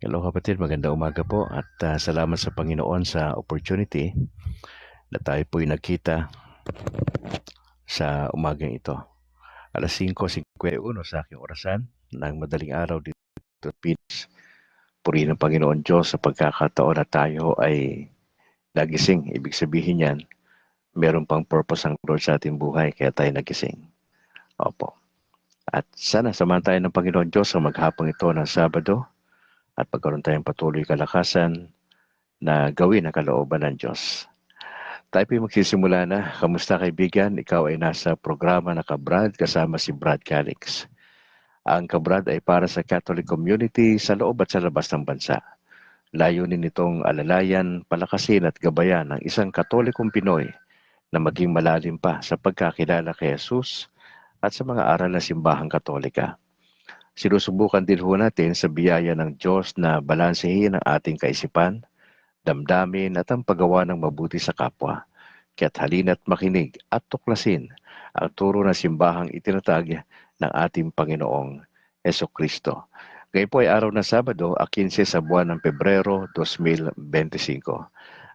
Hello kapatid, magandang umaga po at salamat sa Panginoon sa opportunity na tayo po'y nagkita sa umagang ito. Alas 5:51 sa aking orasan ng madaling araw dito sa Pilipinas. Purihin ng Panginoon Diyos sa pagkakataon na tayo ay nagising. Ibig sabihin yan, meron pang purpose ang Lord sa ating buhay kaya tayo nagising. Opo. At sana samahan tayo ng Panginoon Diyos sa maghapong ito ng Sabado at pagkaroon tayong patuloy kalakasan na gawin ang kalooban ng Diyos. Tayo po magsisimula na. Kamusta kaibigan? Ikaw ay nasa programa na Kabrad kasama si Brad Calix. Ang Kabrad ay para sa Catholic community sa loob at sa labas ng bansa. Layunin nitong alalayan, palakasin at gabayan ng isang Katolikong Pinoy na maging malalim pa sa pagkakilala kay Jesus at sa mga aral ng simbahang Katolika. Sinusubukan din ho natin sa biyaya ng Diyos na balansehin ang ating kaisipan, damdamin at ang paggawa ng mabuti sa kapwa. Kaya't halina't makinig at tuklasin ang turo ng simbahang itinatag ng ating Panginoong Hesukristo. Ngayon po ay araw ng Sabado, 15 sa buwan ng Pebrero 2025.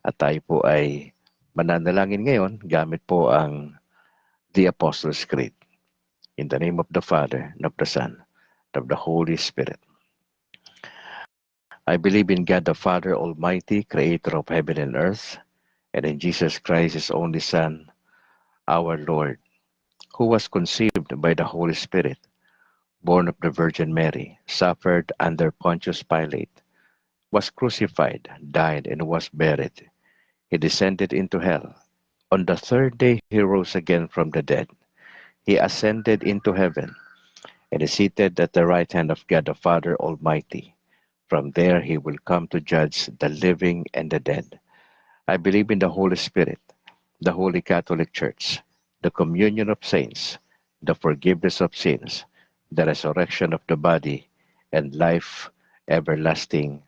At tayo po ay mananalangin ngayon gamit po ang The Apostles' Creed. In the name of the Father, and of the Son, and of the Holy Spirit. I believe in God the Father Almighty, creator of heaven and earth, and in Jesus Christ, his only Son, our Lord, who was conceived by the Holy Spirit, born of the Virgin Mary, suffered under Pontius Pilate, was crucified, died, and was buried. He descended into hell. On the third day he rose again from the dead. He ascended into heaven, and is seated at the right hand of God the Father Almighty. From there he will come to judge the living and the dead. I believe in the Holy Spirit, the Holy Catholic Church, the communion of saints, the forgiveness of sins, the resurrection of the body, and life everlasting.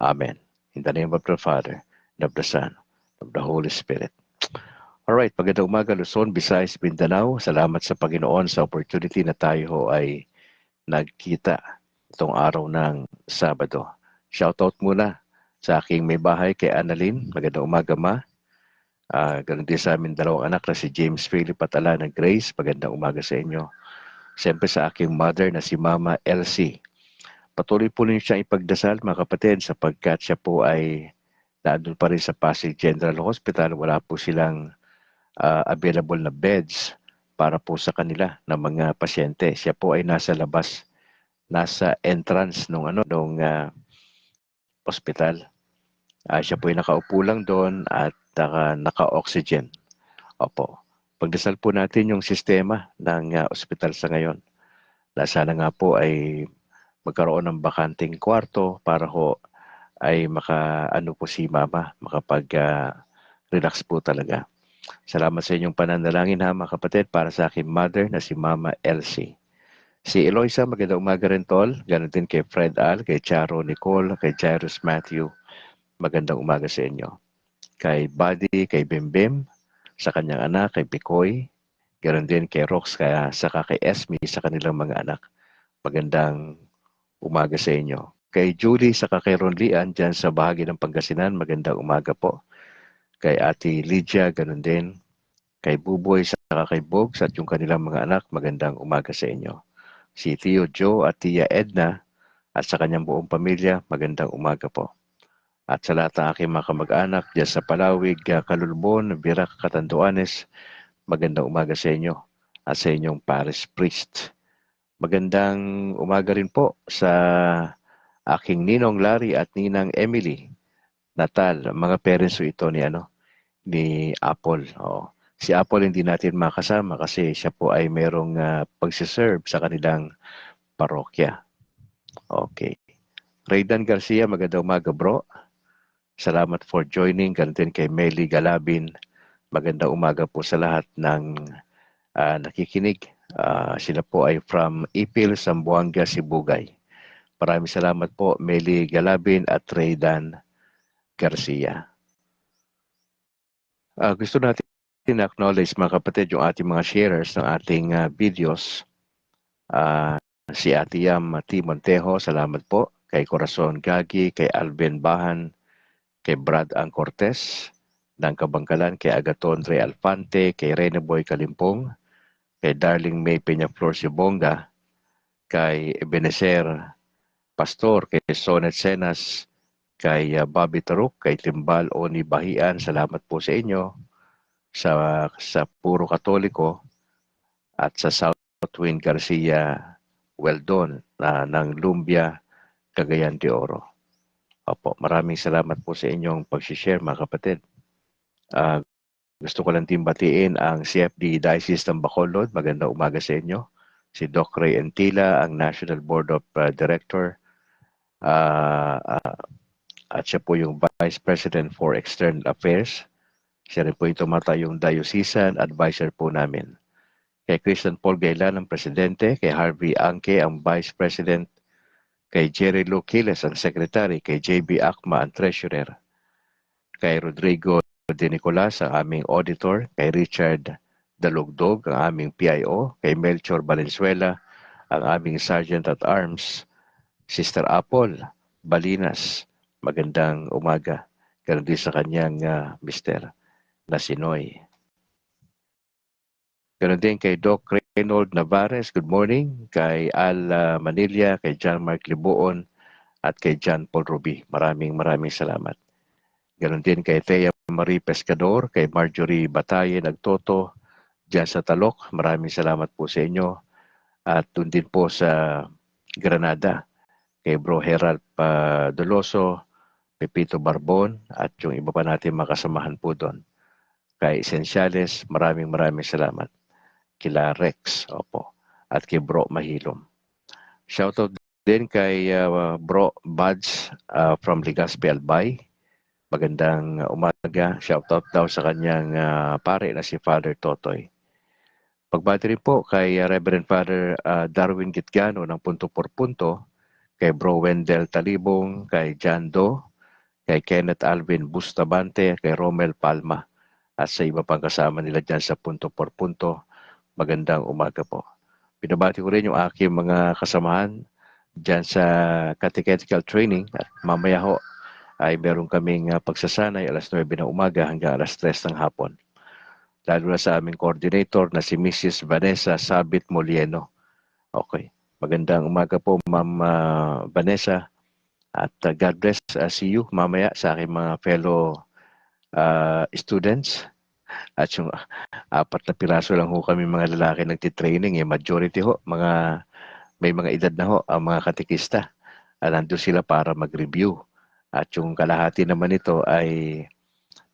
Amen. In the name of the Father, and of the Son, and of the Holy Spirit. Alright, magandang umaga Luzon, Visayas, Mindanao. Salamat sa Panginoon sa opportunity na tayo ay nagkita itong araw ng Sabado. Shoutout muna sa aking may bahay kay Annalyn. Magandang umaga ma. Ganun din sa amin dalawang anak na si James Philip at Alana Grace. Magandang umaga sa inyo. Siyempre sa aking mother na si Mama Elsie. Patuloy po ninyo siyang ipagdasal mga kapatid sapagkat siya po ay naandun pa rin sa Pasig General Hospital. Wala po silang available na beds para po sa kanila ng mga pasyente. Siya po ay nasa labas, nasa entrance nung hospital. Siya po ay nakaupo lang doon at naka-oxygen. Opo. Pagdasal po natin yung sistema ng ospital sa ngayon. Na sana nga po ay magkaroon ng bakanting kwarto para ho ay po si mama, makapag-relax po talaga. Salamat sa inyong pananalangin ha mga kapatid para sa aking mother na si Mama Elsie. Si Eloisa, magandang umaga rin tol. Ganon din kay Fred Al, kay Charo Nicole, kay Jairus Matthew. Magandang umaga sa inyo. Kay Buddy, kay Bimbim, sa kanyang anak, kay Picoy. Ganon din kay Rox, saka kay Esme, sa kanilang mga anak. Magandang umaga sa inyo. Kay Julie, saka kay Ronlian, dyan sa bahagi ng Pangasinan, magandang umaga po. Kay Ate Lydia, ganon din. Kay Buboy, saka kay Bogs at yung kanilang mga anak, magandang umaga sa inyo. Si Tio Joe at Tia Edna at sa kanyang buong pamilya, magandang umaga po. At sa lahat ng aking mga kamag-anak dyan sa Palawig, Kalulbon, Virac, Catanduanes, magandang umaga sa inyo at sa inyong parish priest. Magandang umaga rin po sa aking Ninong Larry at Ninang Emily Natal. Mga parents ito ni Apple. Oo. Si Apple hindi natin makasama kasi siya po ay merong pagsiserve sa kanilang parokya. Okay. Raydan Garcia, magandang umaga bro. Salamat for joining. Ganun din kay Meli Galabin. Magandang umaga po sa lahat ng nakikinig. Sila po ay from Ipil, Zamboanga, Sibugay. Maraming salamat po Meli Galabin at Raydan Garcia. Gusto natin acknowledge mga kapatid yung ating mga sharers ng ating videos. Si Ate Yam T. Montejo, salamat po. kay Corazon Gagi, kay Alvin Bahan, kay Brad Ang Cortez ng Kabangkalan, kay Agaton Ray Alfante, kay Rene Boy Kalimpong, kay Darling May Peñaflor Sibonga, kay Ebenezer Pastor, kay Sonet Senas, kay Bobby Taruk, kay Timbal Oni Bahian. Salamat po sa inyo, sa Puro Katoliko at sa Southwind Garcia Weldon ng Lumbia, Cagayan de Oro. Opo, maraming salamat po sa inyong pag-share mga kapatid. Gusto ko lang din batiin ang CFD Diocese ng Bacolod. Magandang umaga sa inyo. Si Doc Ray Antila, ang National Board of Director. At siya po yung Vice President for External Affairs. Siya rin po yung yung Diocesan Advisor po namin. Kay Christian Paul Gailan, ang Presidente. Kay Harvey Angke, ang Vice President. Kay Jerry Luquiles, ang Secretary. Kay JB Akma, ang Treasurer. Kay Rodrigo De Nicolas, ang aming Auditor. Kay Richard Dalugdog, ang aming PIO. Kay Melchor Valenzuela, ang aming Sergeant at Arms. Sister Apple Balinas, magandang umaga. Ganun din sa kanyang mister na si Noy. Ganun din kay Doc Reynold Navarez, good morning. Kay Al Manilla, kay John Mark Libuon, at kay John Paul Ruby. Maraming salamat. Ganun din kay Thea Marie Pescador, kay Marjorie Bataye Nagtoto, dyan sa Talok. Maraming salamat po sa inyo. At dun din po sa Granada, kay Bro Herald Doloso, Pepito Barbon, at yung iba pa natin makasamahan po doon. Kay Esenciales, maraming salamat. Kila Rex, opo, at kay Bro Mahilom. Shoutout din kay Bro Buds from Legazpi Albay. Magandang umaga. Shoutout daw sa kanyang pare na si Father Totoy. Pagbati rin po kay Reverend Father Darwin Gitgano ng Punto por Punto, kay Bro Wendell Talibong, kay John Doe, kay Kenneth Alvin Bustabante, kay Romel Palma, at sa iba pang kasama nila dyan sa Punto por Punto. Magandang umaga po. Pinabati ko rin yung aking mga kasamahan dyan sa catechetical training, at mamaya ho ay meron kaming pagsasanay alas 9 ng umaga hanggang alas 3 ng hapon. Lalo na sa aming coordinator na si Mrs. Vanessa Sabit Molieno. Okay. Magandang umaga po, Ma'am Vanessa. At God bless. See you mamaya sa aking mga fellow students. At yung 4 na piraso lang ho kami mga lalaki nagtitraining. Majority ho, may mga edad na ho ang mga katikista. At nandun sila para mag-review. At yung kalahati naman ito ay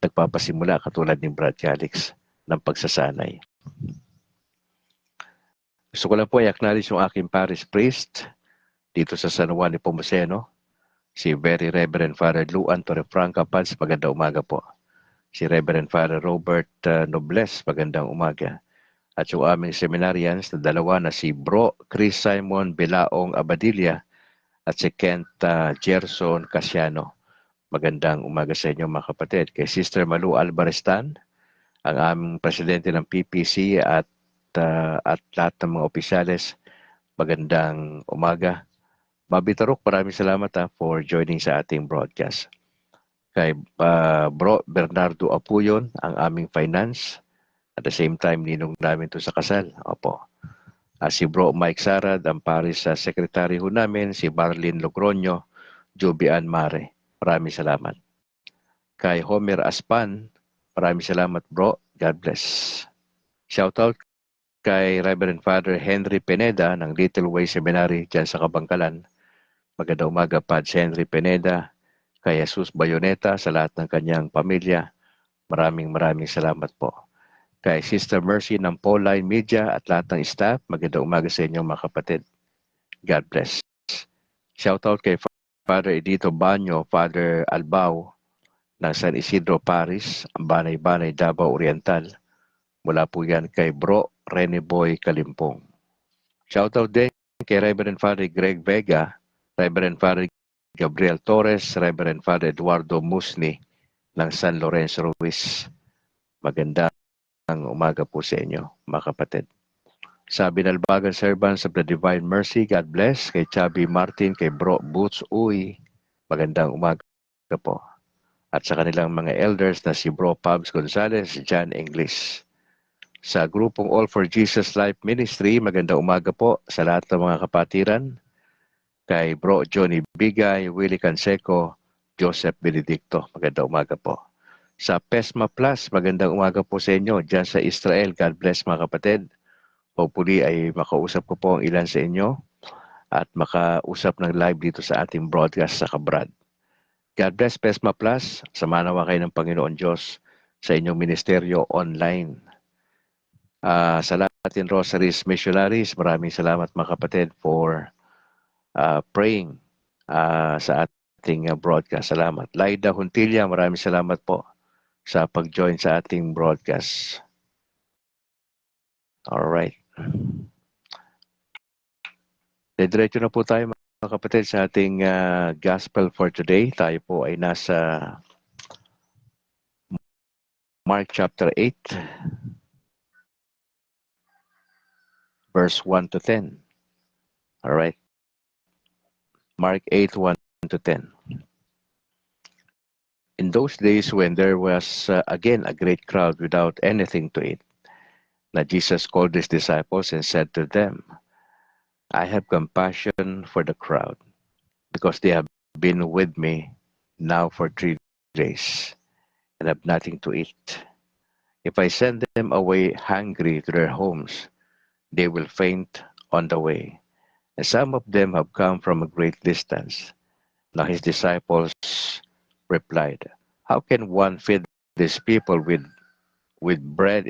nagpapasimula katulad ni Brad Calix ng pagsasanay. Gusto ko lang po i-acknowledge yung aking parish priest dito sa San Juan de Pomoceno, si Very Reverend Father Luan Torrefranca Paz. Magandang umaga po. Si Reverend Father Robert Nobles, magandang umaga. At yung aming seminarians na dalawa na si Bro Chris Simon Belaong Abadilla at si Kent Gerson Casiano. Magandang umaga sa inyo mga kapatid. Kay Sister Malu Albarestan, ang aming presidente ng PPC at lahat ng mga opisyales, magandang umaga. Bobby Taruk, maraming salamat for joining sa ating broadcast. Kay Bro Bernardo Apuyon, ang aming finance. At the same time, ninong namin to sa kasal. Opo. Si Bro Mike Sarad, ang Paris Secretary ho namin, si Marlene Logroño, Jobian Mare. Maraming salamat. Kay Homer Aspan, maraming salamat bro. God bless. Shoutout kay Reverend Father Henry Pineda ng Little Way Seminary dyan sa Kabangkalan. Magandang umaga, Pads Henry Pineda. Kay Jesus Bayoneta sa lahat ng kanyang pamilya. Maraming salamat po. Kay Sister Mercy ng Pauline Media at lahat ng staff. Magandang umaga sa inyo mga kapatid. God bless. Shoutout kay Father Edito Banyo, Father Albao ng San Isidro Paris, Banay-Banay, Davao Oriental. Mula po yan kay Bro Rene Boy Kalimpong. Shoutout din kay Reverend Father Greg Vega, Reverend Father Gabriel Torres, Reverend Father Eduardo Musni ng San Lorenzo Ruiz. Magandang umaga po sa inyo, mga kapatid. Sa binalbagan servants of the Divine Mercy, God bless. Kay Chubby Martin, kay Bro Boots Uy, magandang umaga po. At sa kanilang mga elders na si Bro Pabs Gonzalez, John English. Sa grupong All for Jesus Life Ministry, magandang umaga po sa lahat ng mga kapatiran. Kay Bro Johnny Bigay, Willie Canseco, Joseph Benedicto, magandang umaga po. Sa PESMA Plus, magandang umaga po sa inyo dyan sa Israel. God bless mga kapatid. Hopefully ay makausap ko po ang ilan sa inyo at makausap ng live dito sa ating broadcast sa Kabrad. God bless PESMA Plus. Samanawa kayo ng Panginoon Diyos sa inyong ministeryo online. Sa Latin Rosaries Missionaries, maraming salamat mga kapatid for praying sa ating broadcast. Salamat. Laida Huntilla, maraming salamat po sa pag-join sa ating broadcast. Alright. Diretso na po tayo mga kapatid sa ating gospel for today. Tayo po ay nasa Mark chapter 8, verse 1 to 10. Alright. Mark 8, 1 to 10. In those days when there was again a great crowd without anything to eat, now Jesus called his disciples and said to them, I have compassion for the crowd, because they have been with me now for 3 days and have nothing to eat. If I send them away hungry to their homes, they will faint on the way. And some of them have come from a great distance. Now his disciples replied, how can one feed these people with bread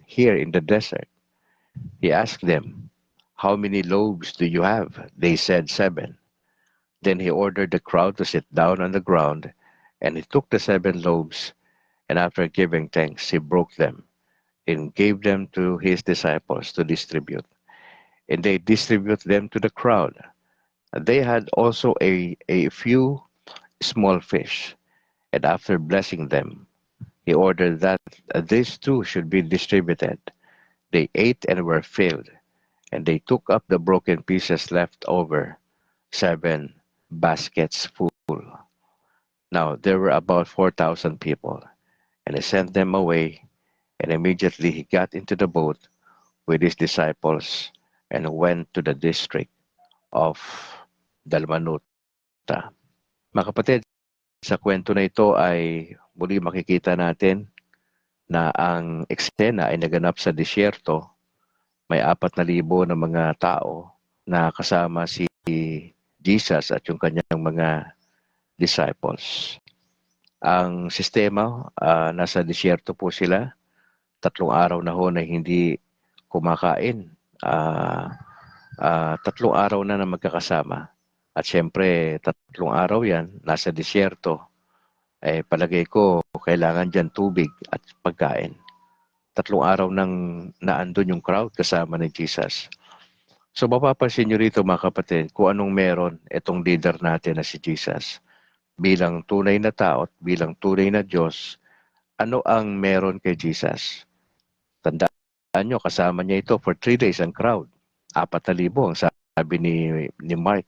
here in the desert? He asked them, how many loaves do you have? They said 7. Then he ordered the crowd to sit down on the ground, and he took the 7 loaves, and after giving thanks, he broke them and gave them to his disciples to distribute. And they distributed them to the crowd. They had also a few small fish, and after blessing them, he ordered that these too should be distributed. They ate and were filled, and they took up the broken pieces left over, 7 baskets full. Now there were about 4,000 people, and he sent them away, and immediately he got into the boat with his disciples and went to the district of Dalmanuta. Mga kapatid, sa kwento na ito ay muli makikita natin na ang eksena ay naganap sa disyerto. May 4,000 na mga tao na kasama si Jesus at yung kanyang mga disciples. Ang sistema, nasa disyerto po sila. 3 araw na ho na hindi kumakain. 3 araw na magkakasama. At syempre, 3 araw yan, nasa disyerto. Palagay ko, kailangan dyan tubig at pagkain. 3 araw nang naandun yung crowd kasama ni Jesus. So mapapansin nyo rito mga kapatid, kung anong meron itong leader natin na si Jesus. Bilang tunay na tao at bilang tunay na Diyos, ano ang meron kay Jesus? Tandaan nyo, kasama niya ito for 3 days ang crowd. 4,000 ang sabi ni Mark.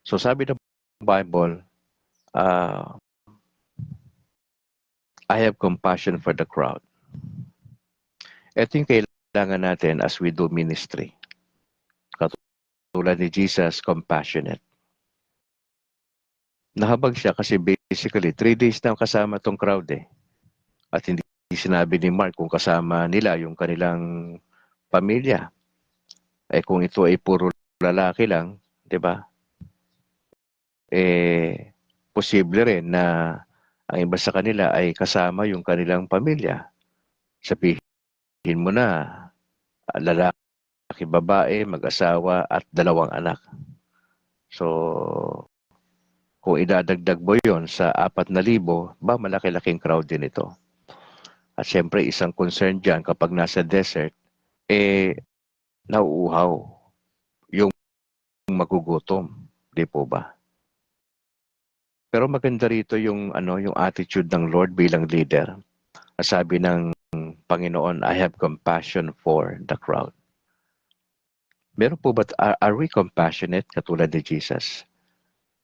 So sabi ng Bible, I have compassion for the crowd. Ito yung kailangan natin as we do ministry. Katulad ni Jesus, compassionate. Nahabag siya kasi basically 3 days na kasama tong crowd At hindi sinabi ni Mark kung kasama nila yung kanilang pamilya. Kung ito ay puro lalaki lang, di ba? Posible rin na ang iba sa kanila ay kasama yung kanilang pamilya. Sabihin mo na, lalaki, babae, mag-asawa at 2 anak. So, kung idadagdag mo yon sa 4,000, malaki-laking crowd din ito. At syempre, isang concern dyan kapag nasa desert, nauuhaw yung magugutom. Di po ba? Pero maganda rito yung attitude ng Lord bilang leader. Sabi ng Panginoon, I have compassion for the crowd. Meron po ba, are we compassionate katulad ni Jesus?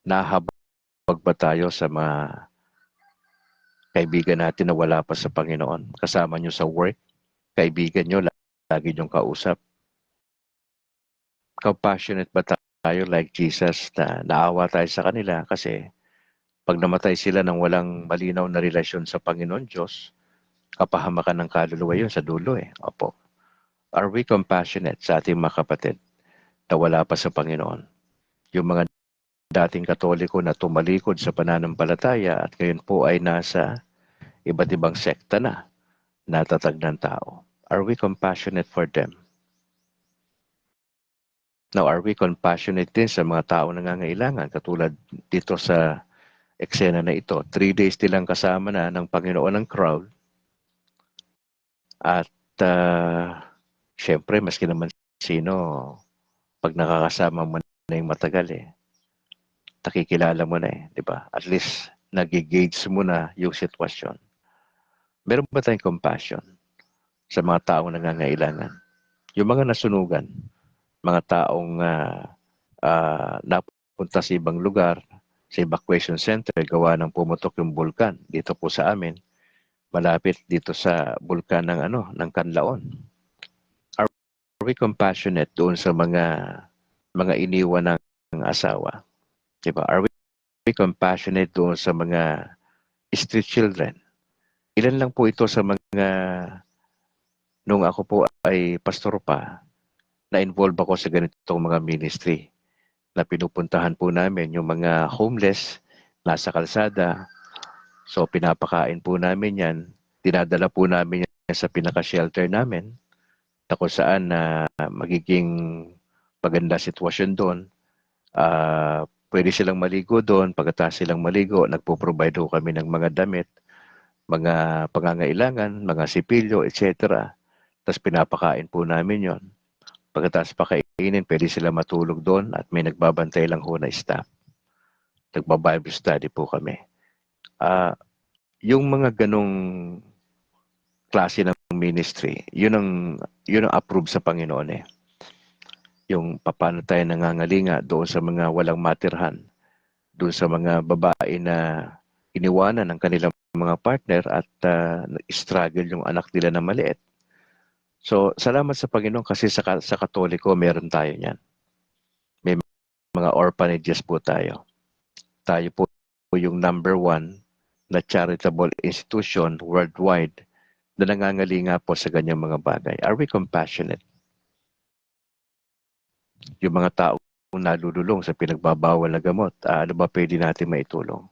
Nahabag ba tayo sa mga kaibigan natin na wala pa sa Panginoon? Kasama nyo sa work, kaibigan nyo, lagi nyong kausap. Compassionate ba tayo like Jesus na naawa tayo sa kanila kasi pag namatay sila nang walang malinaw na relasyon sa Panginoon Diyos, kapahamakan ng kaluluwa yun sa dulo eh. Opo. Are we compassionate sa ating mga kapatid na wala pa sa Panginoon? Yung mga dating Katoliko na tumalikod sa pananampalataya at ngayon po ay nasa iba't ibang sekta na natatag ng tao. Are we compassionate for them? Now, are we compassionate din sa mga tao nangangailangan? Katulad dito sa eksena na ito, 3 days nilang kasama na ng Panginoon ng crowd. At syempre, maski naman sino, pag nakakasama mo na yung matagal nakikilala mo na di ba? At least, nag-gauge mo na yung sitwasyon. Meron ba tayong compassion sa mga taong nangangailangan? Yung mga nasunugan, mga taong napunta sa ibang lugar, sa evacuation center, gawa ng pumutok yung bulkan dito po sa amin, malapit dito sa bulkan ng ng Canlaon. Are we compassionate doon sa mga iniwan ng asawa? Diba? Are we compassionate doon sa mga street children? Ilan lang po ito sa mga nung ako po ay pastor pa, na-involve ako sa ganitong mga ministry na pinupuntahan po namin yung mga homeless nasa kalsada. So pinapakain po namin yan. Dinadala po namin yan sa pinaka-shelter namin na kung saan na magiging maganda sitwasyon doon. Pwede silang maligo doon. Pagkatapos silang maligo, nagpo-provide ho kami ng mga damit, mga pangangailangan, mga sipilyo, etc. Tapos pinapakain po namin yon. Pagkatapos pakainin, pwede sila matulog doon at may nagbabantay lang ho na staff. Nagba-Bible study po kami. Yung mga ganong klase ng ministry, yun ang approve sa Panginoon Yung paano tayo nangangalinga doon sa mga walang matirhan, doon sa mga babae na iniwanan ng kanilang mga partner at struggle yung anak nila na maliit. So, salamat sa Panginoon kasi sa Katoliko, meron tayo niyan. May mga orphanages po tayo. Tayo po yung number 1 na charitable institution worldwide na nangangalinga po sa ganyang mga bagay. Are we compassionate? Yung mga tao nalululong sa pinagbabawal na gamot, ano ba pwede natin maitulong?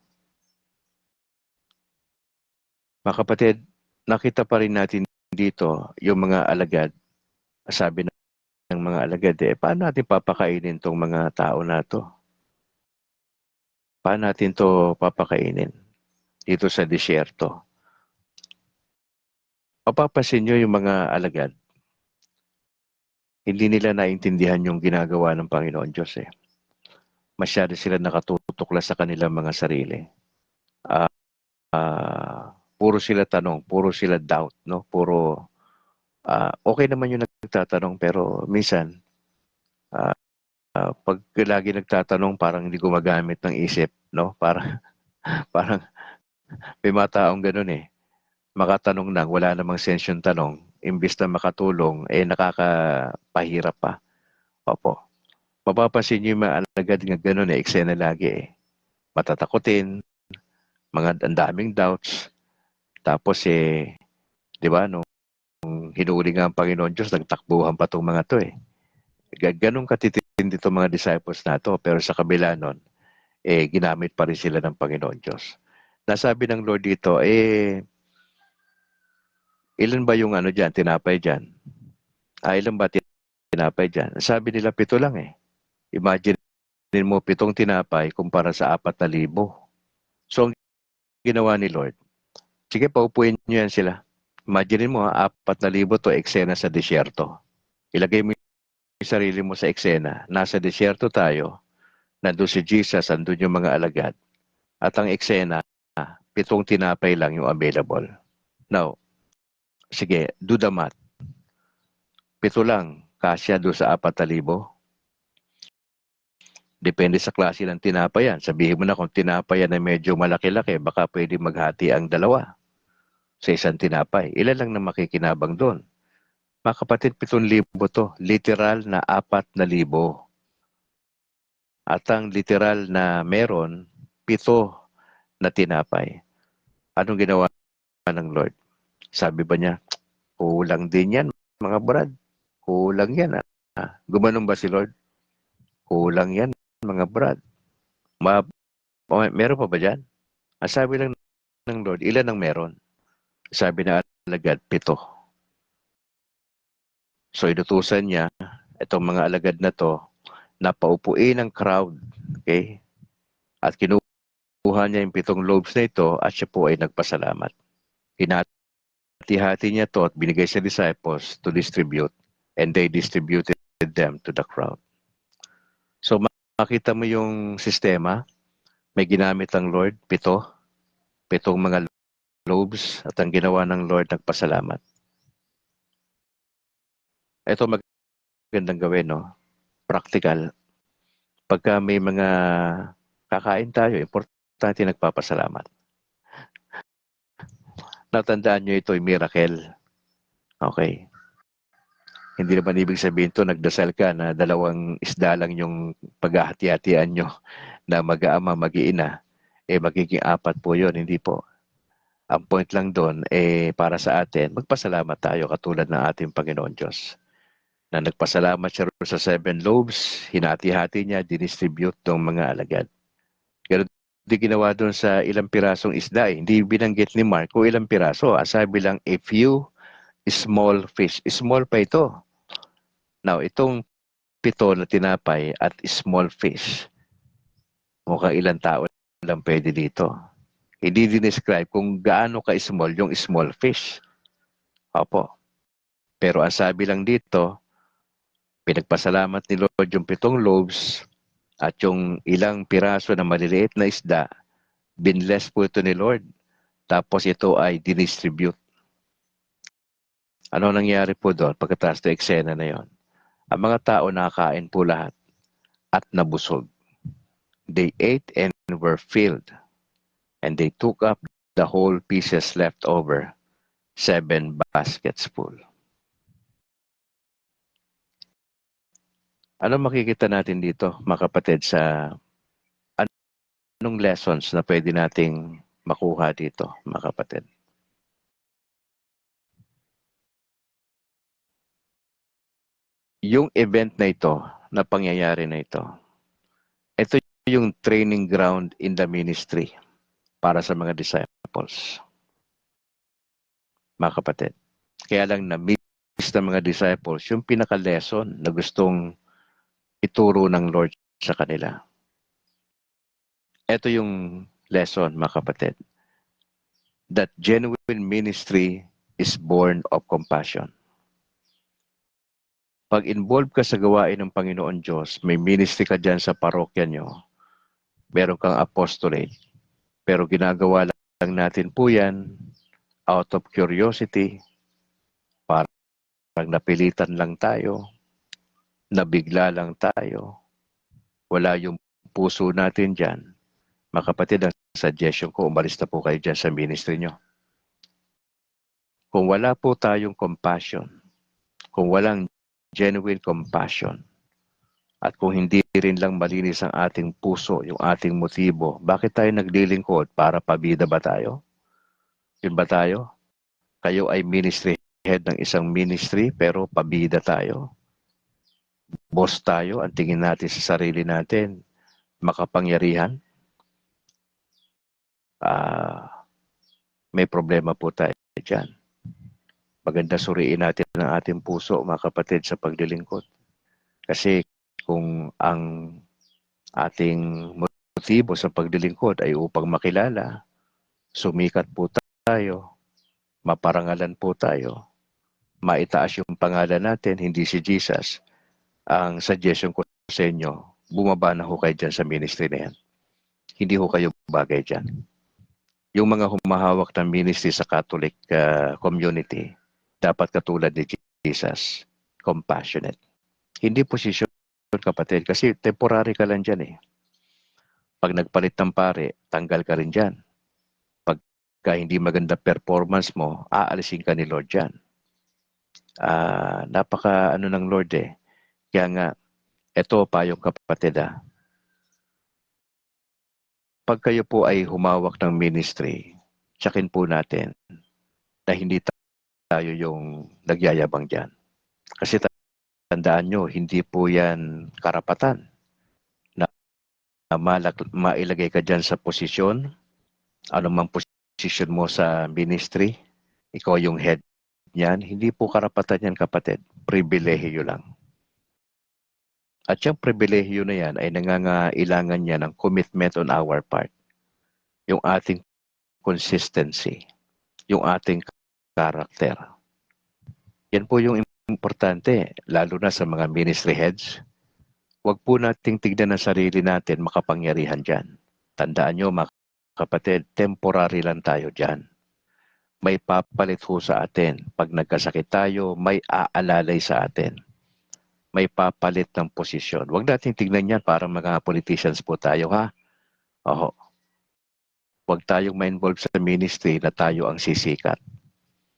Mga kapatid, nakita pa rin natin dito yung mga alagad. Sabi ng mga alagad, paano natin papakainin tong mga tao na to? Paano natin to papakainin dito sa disyerto? Mapapansin nyo yung mga alagad, hindi nila naintindihan yung ginagawa ng Panginoon Diyos Masyado sila nakatutuklas sa kanilang mga sarili. Puro sila tanong, puro sila doubt, no? Puro okay naman yung nagtatanong pero minsan pag lagi nagtatanong parang hindi gumagamit ng isip, no? Parang may mga taong ganoon makatanong lang, wala namang sense yung tanong, imbis na makatulong, nakakapahirap pa. Opo. Mapapansin niyo yung mga alagad nga gano'n eksena lagi matatakotin, ang daming doubts. Tapos di ba, nung hinuli nga ang Panginoon Diyos, nagtakbuhan pa itong mga to Ganong katitindi itong mga disciples na to, pero sa kabila nun, ginamit pa rin sila ng Panginoon Diyos. Nasabi ng Lord dito, ilan ba yung tinapay dyan? Ilan ba tinapay dyan? Sabi nila 7 lang Imagine mo 7 tinapay kumpara sa 4,000. So ang ginawa ni Lord, sige paupuin nyo yan sila. Imagine mo 4,000 to eksena sa disyerto. Ilagay mo yung sarili mo sa eksena. Nasa disyerto tayo, nandun si Jesus, nandun yung mga alagad. At ang eksena, 7 tinapay lang yung available. Now, sige, do the math. 7 lang, kasya doon sa 4,000. Depende sa klase ng tinapay yan. Sabihin mo na kung tinapay yan na medyo malaki-laki, baka pwede maghati ang dalawa sa isang tinapay. Ilan lang na makikinabang doon? Mga kapatid, 7,000 to. Literal na 4,000. At ang literal na meron, 7 na tinapay. Anong ginawa ng Lord? Sabi ba niya, kulang din yan, mga brad. Kulang yan. Gumanon ba si Lord? Kulang yan, mga brad. Meron pa ba dyan? Ang sabi lang ng Lord, ilan ang meron? Sabi na alagad, 7. So inutusan niya, itong mga alagad na to, na paupuin ang crowd. Okay? At kinuha niya yung 7 loaves na ito at siya po ay nagpasalamat. Hinati-hati niya to at binigay sa disciples to distribute, and they distributed them to the crowd. So makita mo yung sistema, may ginamit ang Lord, 7 mga loaves, at ang ginawa ng Lord, nagpasalamat. Ito magandang gawin, no? Practical. Pagka may mga kakain tayo, importante nagpapasalamat. Natandaan nyo ito, miracle. Okay. Hindi naman ibig sabihin to nagdasal ka na 2 isda lang yung paghahati-hatian nyo na mag-aama, mag-iina. Magiging 4 po yun, hindi po. Ang point lang doon, para sa atin, magpasalamat tayo katulad ng ating Panginoon Diyos. Na nagpasalamat siya sa 7 loaves, hinati-hati niya, dinistribute ng mga alagad. Pero di ginawa doon sa ilang pirasong isda. Hindi binanggit ni Mark kung ilang piraso. Sabi lang, a few small fish. Small pa ito. Now, itong 7 na tinapay at small fish, mukhang ilang tao lang pwede dito. Hindi dinescribe kung gaano ka-small yung small fish. Opo. Pero ang sabi lang dito, pinagpasalamat ni Lord yung 7 loaves at yung ilang piraso na maliliit na isda, binless po ito ni Lord. Tapos ito ay dinistribute. Ano nangyari po doon pagkatapos ng eksena na yon? Ang mga tao nakakain po lahat at nabusog. They ate and were filled, and they took up the whole pieces left over, 7 baskets full. Ano makikita natin dito, mga kapatid, sa anong lessons na pwede nating makuha dito, mga kapatid? Yung event na ito, na pangyayari na ito yung training ground in the ministry para sa mga disciples. Mga kapatid, kaya lang na-miss ng mga disciples yung pinaka-lesson na gustong ituro ng Lord sa kanila. Ito yung lesson, mga kapatid. That genuine ministry is born of compassion. Pag involved ka sa gawain ng Panginoon Diyos, may ministry ka dyan sa parokya nyo, meron kang apostolate, pero ginagawa lang natin po yan out of curiosity, parang napilitan lang tayo, nabigla lang tayo, wala yung puso natin dyan. Mga kapatid, ang suggestion ko, umalis na po kayo dyan sa ministry nyo. Kung wala po tayong compassion, kung walang genuine compassion, at kung hindi rin lang malinis ang ating puso, yung ating motibo, bakit tayo naglilingkod? Para pabida ba tayo? Yun ba tayo? Kayo ay ministry head ng isang ministry, pero pabida tayo. Boss tayo, ang tingin natin sa sarili natin, makapangyarihan. May problema po tayo dyan. Maganda suriin natin ang ating puso, mga kapatid, sa paglilingkod. Kasi kung ang ating motibo sa paglilingkod ay upang makilala, sumikat po tayo, maparangalan po tayo, maitaas yung pangalan natin, hindi si Jesus, ang suggestion ko sa inyo, bumaba na ho kayo dyan sa ministry na yan. Hindi ho kayo bagay dyan. Yung mga humahawak ng ministry sa Catholic community, dapat katulad ni Jesus, compassionate. Hindi posisyon kapatid, kasi temporary ka lang dyan eh. Pag nagpalit ng pare, tanggal ka rin dyan. Pagka hindi maganda performance mo, aalisin ka ni Lord dyan. Napaka ano ng Lord eh. Kaya nga, eto payong kapatid pag kayo po ay humawak ng ministry, tsakin po natin na hindi tayo yung nagyayabang dyan. Kasi tandaan nyo, hindi po yan karapatan na mailagay ka dyan sa posisyon, anumang posisyon mo sa ministry, ikaw yung head niyan, hindi po karapatan yan kapatid, pribilehiyo lang. At yung pribilehiyo na yan ay nangangailangan niya ng commitment on our part. Yung ating consistency, yung ating character. Yan po yung importante, lalo na sa mga ministry heads. Huwag po nating tignan ang sarili natin makapangyarihan dyan. Tandaan nyo mga kapatid, temporary lang tayo dyan. May papalit ho sa atin. Pag nagkasakit tayo, may aalalay sa atin. May papalit ng posisyon. Huwag nating tignan yan para mga politicians po tayo ha. Oho. Huwag tayong ma-involve sa ministry na tayo ang sisikat.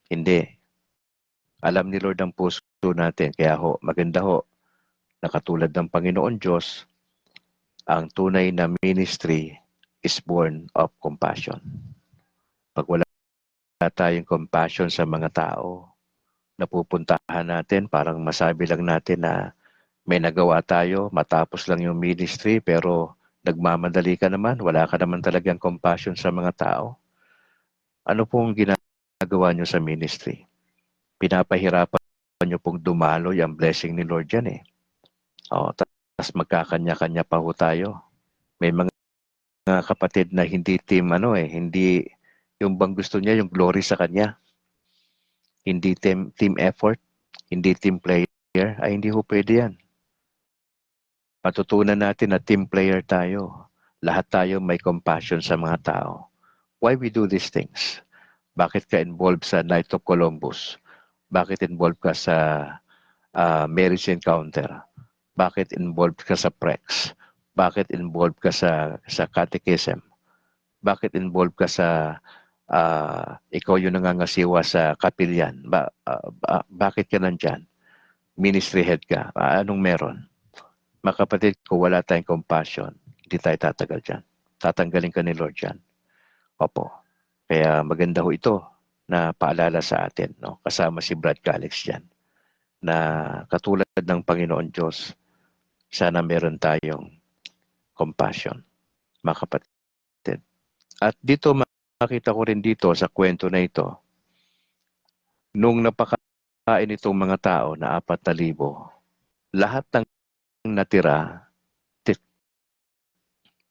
Hindi. Alam ni Lord ang puso natin. Kaya ho, maganda ho, na katulad ng Panginoon Diyos, ang tunay na ministry is born of compassion. Pag wala tayong compassion sa mga tao, napupuntahan natin, parang masabi lang natin na may nagawa tayo, matapos lang yung ministry, pero nagmamadali ka naman, wala ka naman talagang compassion sa mga tao. Ano pong ginagawa nyo sa ministry? Pinapahirapan nyo pong dumaloy ang blessing ni Lord yan eh. Tapos magkakanya-kanya pa ho tayo. May mga kapatid na hindi team hindi yung bang gusto niya yung glory sa kanya. Hindi team effort, hindi team player, ay hindi ho pwede yan. Matutunan natin na team player tayo. Lahat tayo may compassion sa mga tao. Why we do these things? Bakit ka involved sa Night of Columbus? Bakit involved ka sa marriage encounter? Bakit involved ka sa PREX? Bakit involved ka sa catechism? Bakit involved ka sa ikaw yung nangangasiwa sa kapilyan? Bakit ka nandyan? Ministry head ka. Anong meron? Mga kapatid, kung wala tayong compassion, hindi tayo tatagal dyan. Tatanggalin ka ni Lord dyan. Opo. Kaya maganda ho ito na paalala sa atin. No? Kasama si Brad Calix dyan. Na katulad ng Panginoon Diyos, sana meron tayong compassion. Mga kapatid. At dito makita ko rin dito sa kwento na ito, nung napakain itong mga tao na 4,000, lahat ng natira,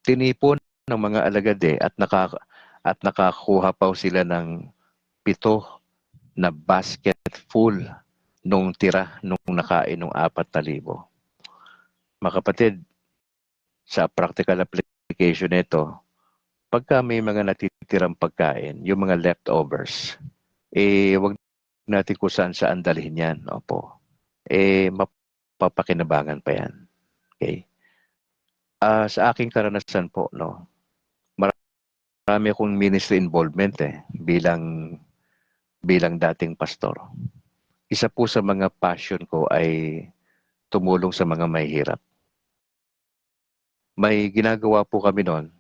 tinipon ng mga alagade at nakakuha pa sila ng 7 na basket full nung tira nung nakain ng 4,000. Mga kapatid, sa practical application nito, pagka may mga natitirang pagkain, yung mga leftovers, wag natin kung saan dalhin yan. Opo. Mapapakinabangan pa yan. Okay? Sa aking karanasan po, no, marami akong ministry involvement bilang dating pastor. Isa po sa mga passion ko ay tumulong sa mga mahihirap. May ginagawa po kami noon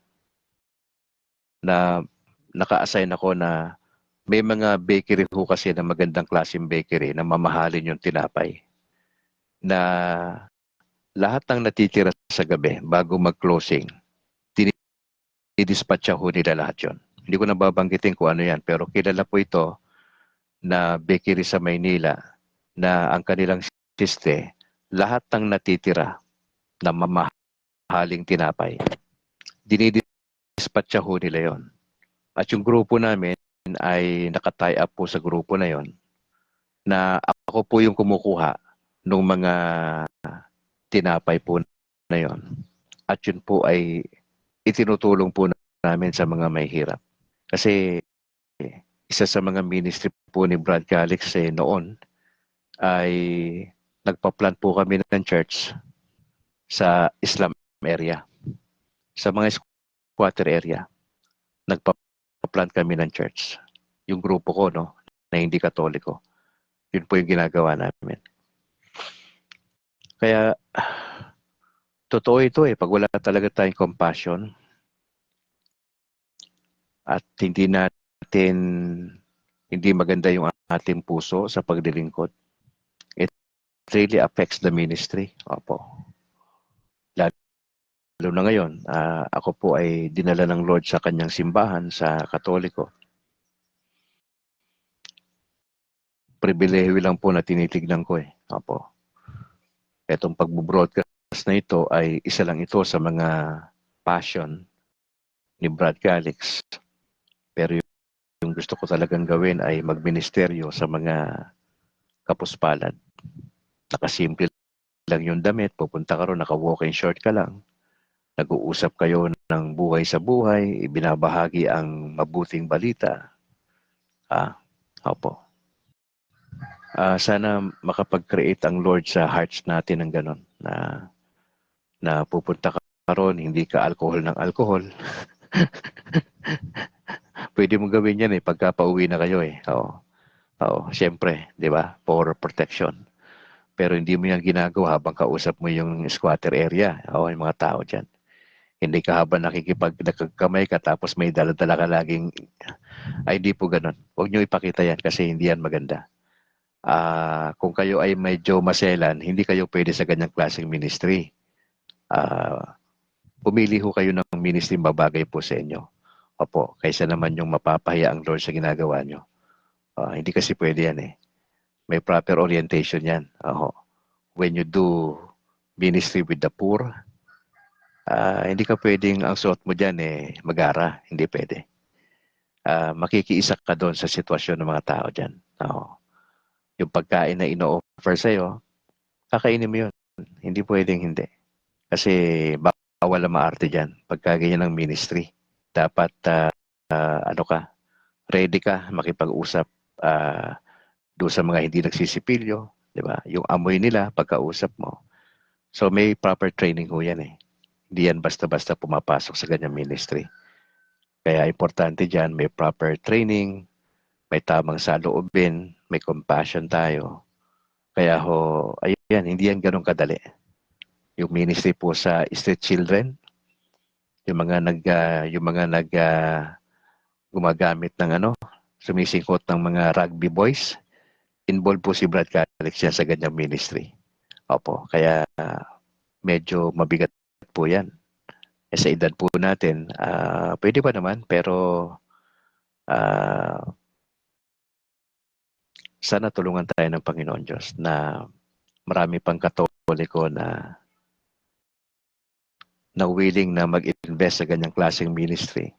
na naka-assign ako na may mga bakery ho kasi na magandang klaseng bakery na mamahalin yung tinapay. Na lahat ng natitira sa gabi bago mag-closing, didispatcha ho nila lahat yun. Hindi ko nababanggitin kung ano yan, pero kilala po ito na bakery sa Maynila na ang kanilang siste, lahat ng natitira na mamahaling tinapay, dinidispatcha ho nila yon. At yung grupo namin ay nakatie up po sa grupo na yon na ako po yung kumukuha ng mga tinapay po na yon. At yun po ay itinutulong po namin sa mga may hirap. Kasi isa sa mga ministry po ni Brad Calix noon ay nagpa-plant po kami ng church sa Islam area. Sa mga squatter area, nagpa-plant kami ng church. Yung grupo ko, no, na hindi Katoliko. Yun po yung ginagawa namin. Kaya, totoo ito eh, pag wala talaga tayong compassion at hindi maganda yung ating puso sa paglilingkod, it really affects the ministry. Opo. Lalo na ngayon, ako po ay dinala ng Lord sa kanyang simbahan sa Katoliko. Pribilehiyo lang po na tinitignan ko eh. Opo. Etong pagbo-broadcast na ito ay isa lang ito sa mga passion ni Brad Calix. Pero yung gusto ko talagang gawin ay magministeryo sa mga kapuspalad. Nakasimple lang yung damit, pupunta ka ron, naka-walking short ka lang. Nag-uusap kayo ng buhay sa buhay, ibinabahagi ang mabuting balita. Opo. Sana makapag-create ang Lord sa hearts natin ng ganon na pupunta ka ron, hindi ka alcohol ng alcohol. Pwede mong gawin yan eh pagka pauwi na kayo eh. Oo, syempre, 'di ba? For protection. Pero hindi mo yan ginagawa habang kausap mo yung squatter area. Yung mga tao diyan. Hindi ka habang nakikipagkamay ka tapos may dala-dala ka laging ay hindi po ganoon. Huwag niyo ipakita yan kasi hindi yan maganda. Kung kayo ay medyo maselan, hindi kayo pwede sa ganyang klaseng ministry. Pumili ho kayo ng ministry babagay po sa inyo. Opo, kaysa naman yung mapapahiya ang Lord sa ginagawa nyo. Hindi kasi pwede yan eh. May proper orientation yan. When you do ministry with the poor, hindi ka pwedeng ang suot mo dyan eh magara. Hindi pwede. Makikiisa ka doon sa sitwasyon ng mga tao dyan. Yung pagkain na ino-offer sa'yo, kakainin mo yun. Hindi pwedeng hindi. Kasi bawal ang maarte dyan pagka ganyan ng ministry. Dapat ready ka makipag-usap doon sa mga hindi nagsisipilyo, di ba? Yung amoy nila pagkausap mo. So may proper training ho yan eh. Hindi yan basta-basta pumapasok sa ganyang ministry. Kaya importante dyan, may proper training, may tamang saloobin, may compassion tayo. Kaya ayan, hindi yan ganun kadali. Yung ministry po sa street children, yung mga gumagamit ng sumisingkot ng mga rugby boys, involved po si Brad Calix yan sa ganyang ministry. Opo, kaya medyo mabigat po yan. Sa edad po natin, pwede pa naman, pero sana tulungan tayo ng Panginoon Diyos na marami pang Katoliko na willing na mag-invest sa ganyang klaseng ministry.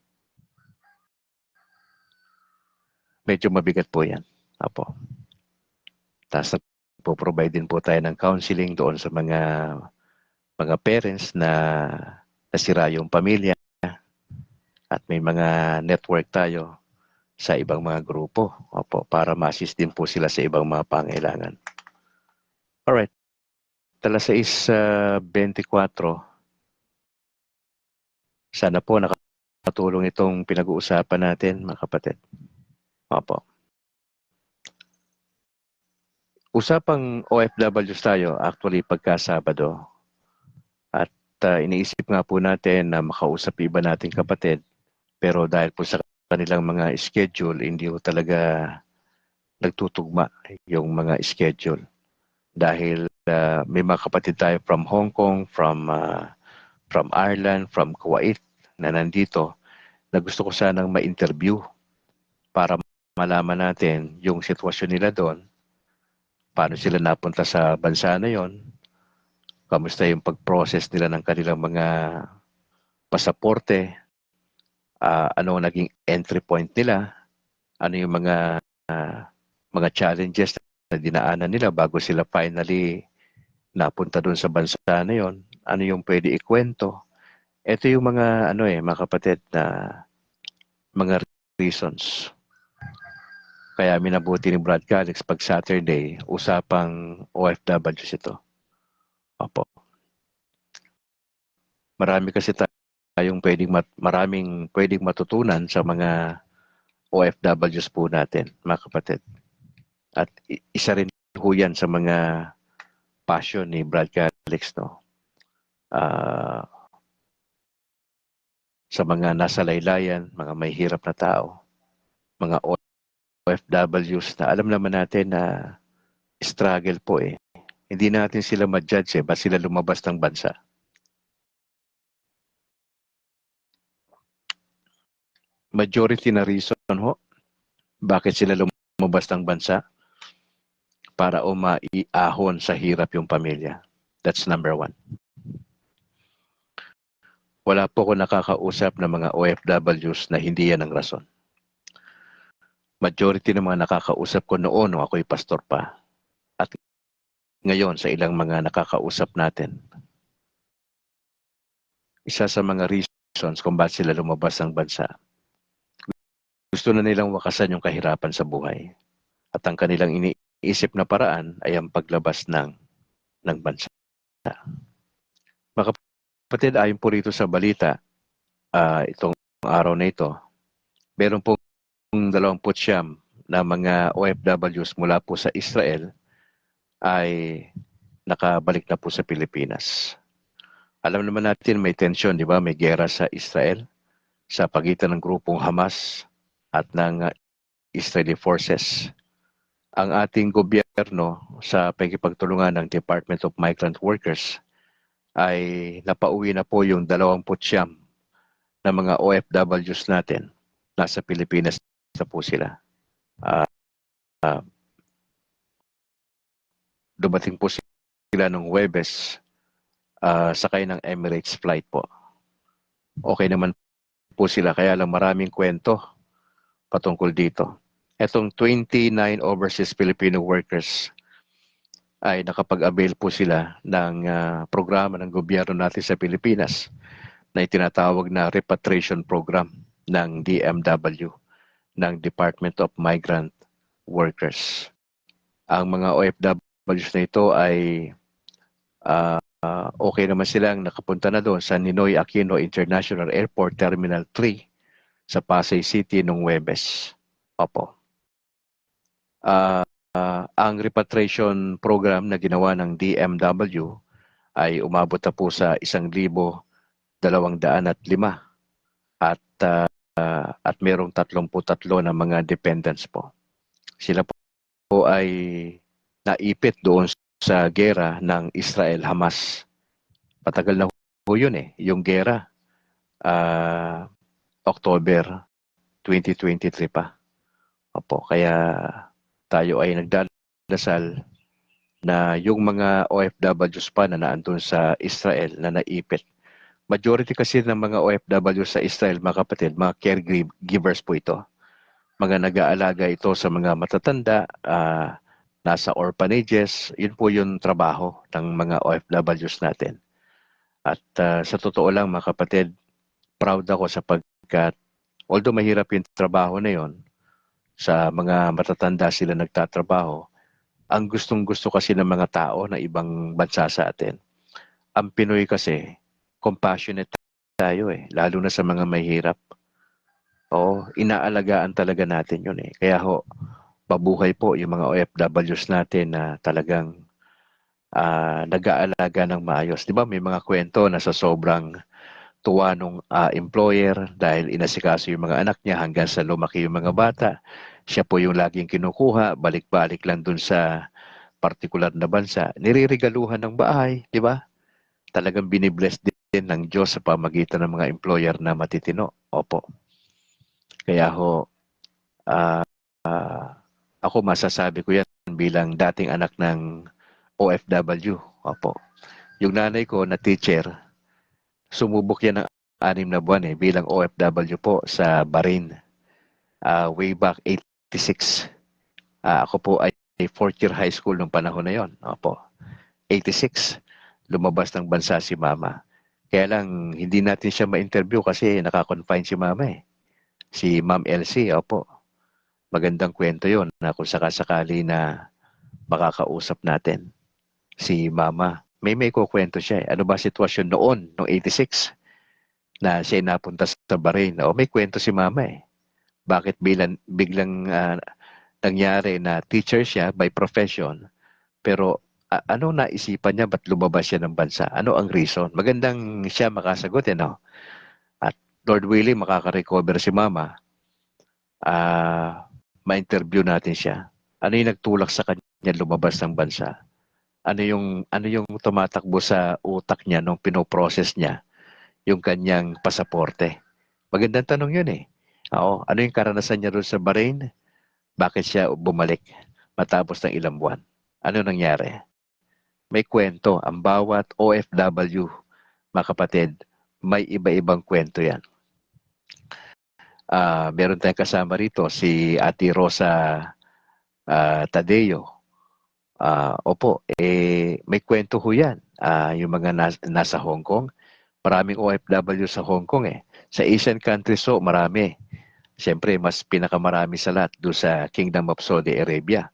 Medyo mabigat po yan. Opo. Tapos nagpo-provide din po tayo ng counseling doon sa mga parents na nasira yung pamilya at may mga network tayo sa ibang mga grupo. Opo, para ma-assist din po sila sa ibang mga pangailangan. Alright. 6:24. Sana po nakatulong itong pinag-uusapan natin, mga kapatid. Opo. Usapang OFWs tayo, actually pagka Sabado. At iniisip nga po natin na makausap iba nating kapatid. Pero dahil po sa kanilang mga schedule, hindi po talaga nagtutugma yung mga schedule. Dahil may mga kapatid tayo from Hong Kong, from Ireland, from Kuwait na nandito na gusto ko sanang ma-interview para malaman natin yung sitwasyon nila doon, paano sila napunta sa bansa na yon, kamusta yung pag-process nila ng kanilang mga pasaporte, ano naging entry point nila, ano yung mga challenges na dinaanan nila bago sila finally napunta doon sa bansa na yon, ano yung pwede ikwento. Ito yung mga kapatid na mga reasons. Kaya minabuti ni Brad Calix pag Saturday, usapang OFWs ito. Opo. Marami kasi tayong maraming pwedeng matutunan sa mga OFWs po natin, mga kapatid. At isa rin ho yan sa mga passion ni Brad Calix, no? Ah, sa mga nasa laylayan, mga may hirap na tao, mga OFWs na alam naman natin na struggle po eh. Hindi natin sila ma-judge eh, ba't sila lumabas ng bansa? Majority na reason ho, bakit sila lumabas ng bansa? Para o maiahon sa hirap yung pamilya. That's number one. Wala po ko nakakausap ng mga OFWs na hindi yan ang rason. Majority ng mga nakakausap ko noon nung ako'y pastor pa. At ngayon sa ilang mga nakakausap natin, isa sa mga reasons kung bakit sila lumabas ng bansa, gusto na nilang wakasan yung kahirapan sa buhay. At ang kanilang iniisip na paraan ay ang paglabas ng bansa. Mga kapatid, ayon po rito sa balita, itong araw na ito, meron pong 29 na mga OFWs mula po sa Israel ay nakabalik na po sa Pilipinas. Alam naman natin may tension, di ba? May gera sa Israel sa pagitan ng grupong Hamas at ng Israeli forces. Ang ating gobyerno sa pagkipagtulungan ng Department of Migrant Workers ay napauwi na po yung 29 na mga OFWs natin. Nasa Pilipinas na po sila. Dumating po sila nung Huwebes, sakay ng Emirates flight po. Okay naman po sila, kaya lang maraming kwento patungkol dito. Etong 29 overseas Filipino workers ay nakapag-avail po sila ng programa ng gobyerno natin sa Pilipinas na itinatawag na repatriation program ng DMW, ng Department of Migrant Workers. Ang mga OFWs na ito ay okay naman silang nakapunta na doon sa Ninoy Aquino International Airport Terminal 3 sa Pasay City nung Huwebes. Opo. Ang repatriation program na ginawa ng DMW ay umabot na po sa 1,205 at merong 33 na mga dependents po. Sila po ay naipit doon sa gera ng Israel-Hamas. Patagal na po yun eh, yung gera. October 2023 pa. Opo, kaya tayo ay nagdadasal na yung mga OFWs pa na naandun sa Israel na naipit. Majority kasi ng mga OFW sa Israel, mga kapatid, mga caregivers po ito. Mga nag-aalaga ito sa mga matatanda, nasa orphanages, yun po yung trabaho ng mga OFWs natin. At sa totoo lang, mga kapatid, proud ako sapagkat although mahirap yung trabaho na yon, sa mga matatanda sila nagtatrabaho, ang gustong-gusto kasi ng mga tao na ibang bansa sa atin. Ang Pinoy kasi, compassionate tayo eh, lalo na sa mga mahirap. Oo, inaalagaan talaga natin yun eh. Kaya ho, mabuhay po yung mga OFWs natin na talagang nag-aalaga ng maayos. Di ba may mga kwento na sa sobrang tuwa nung employer dahil inasikaso yung mga anak niya hanggang sa lumaki yung mga bata. Siya po yung laging kinukuha, balik-balik lang dun sa partikular na bansa. Niriregaluhan ng bahay, di ba? Talagang binibless din ng Diyos sa pamagitan ng mga employer na matitino. Opo. Kaya ho, uh, uh, ako masasabi ko yan bilang dating anak ng OFW. Opo. Yung nanay ko na teacher, sumubok yan ng 6 na buwan bilang OFW po sa Bahrain. Way back 86. Ako po ay 4th year high school nung panahon na yon. Opo. 86. Lumabas ng bansa si mama. Kaya lang, hindi natin siya ma-interview kasi nakakonfine si mama eh. Si Ma'am Elsie, opo. Magandang kwento yon na kung sakasakali na makakausap natin si mama may kukwento siya. Ano ba sitwasyon noon, noong 86, na siya napunta sa Bahrain? O may kwento si mama eh. Bakit biglang nangyari na teacher siya by profession, pero ano naisipan niya, ba't lumabas siya ng bansa? Ano ang reason? Magandang siya makasagot, no? At Lord willing, makaka-recover si mama. Ma-interview natin siya. Ano yung nagtulak sa kanya lumabas ng bansa? Ano yung tumatakbo sa utak niya nung pinoprocess niya yung kanyang pasaporte? Magandang tanong yun eh. Oo, ano yung karanasan niya doon sa Bahrain? Bakit siya bumalik matapos ng ilang buwan? Ano nangyari? May kwento. Ang bawat OFW, mga kapatid, may iba-ibang kwento yan. Meron tayong kasama rito, si Ate Rosa Tadeo. Opo, may kwento ho yan. Yung mga nasa Hong Kong, maraming OFW sa Hong Kong eh. Sa Asian countries so, marami. Siyempre, mas pinakamarami sa lahat doon sa Kingdom of Saudi Arabia.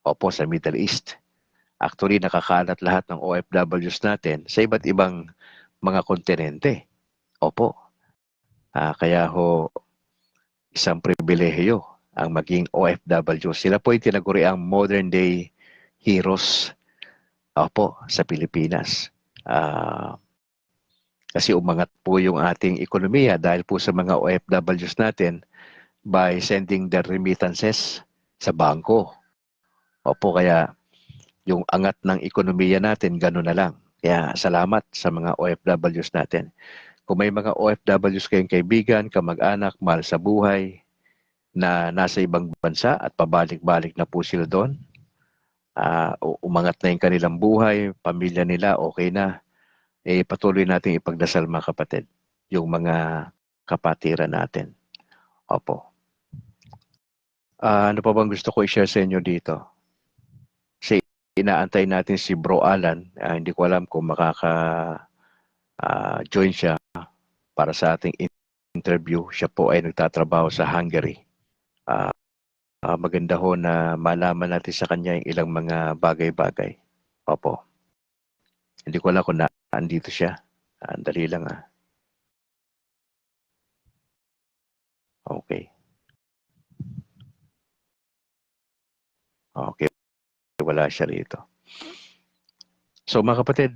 Opo, sa Middle East. Actually, nakakalat lahat ng OFWs natin sa iba't ibang mga kontinente. Opo. Kaya ho, isang pribilehiyo ang maging OFW. Sila po yung tinaguri ang modern day heroes. Opo, sa Pilipinas. Kasi umangat po yung ating ekonomiya dahil po sa mga OFWs natin by sending their remittances sa bangko. Opo, kaya yung angat ng ekonomiya natin, gano'n na lang. Kaya salamat sa mga OFWs natin. Kung may mga OFWs kayong kaibigan, kamag-anak, mahal sa buhay, na nasa ibang bansa at pabalik-balik na po sila doon, umangat na yung kanilang buhay, pamilya nila, okay na, patuloy natin ipagdasal mga kapatid, yung mga kapatiran natin. Opo. Ano pa bang gusto ko i-share sa inyo dito? Kasi inaantay natin si Bro Alan. Hindi ko alam kung makaka-join siya para sa ating interview. Siya po ay nagtatrabaho sa Hungary. Maganda ho na malaman natin sa kanya yung ilang mga bagay-bagay. Opo. Hindi ko alam kung andito siya. Dali lang Okay. Okay. Wala siya rito. So mga kapatid,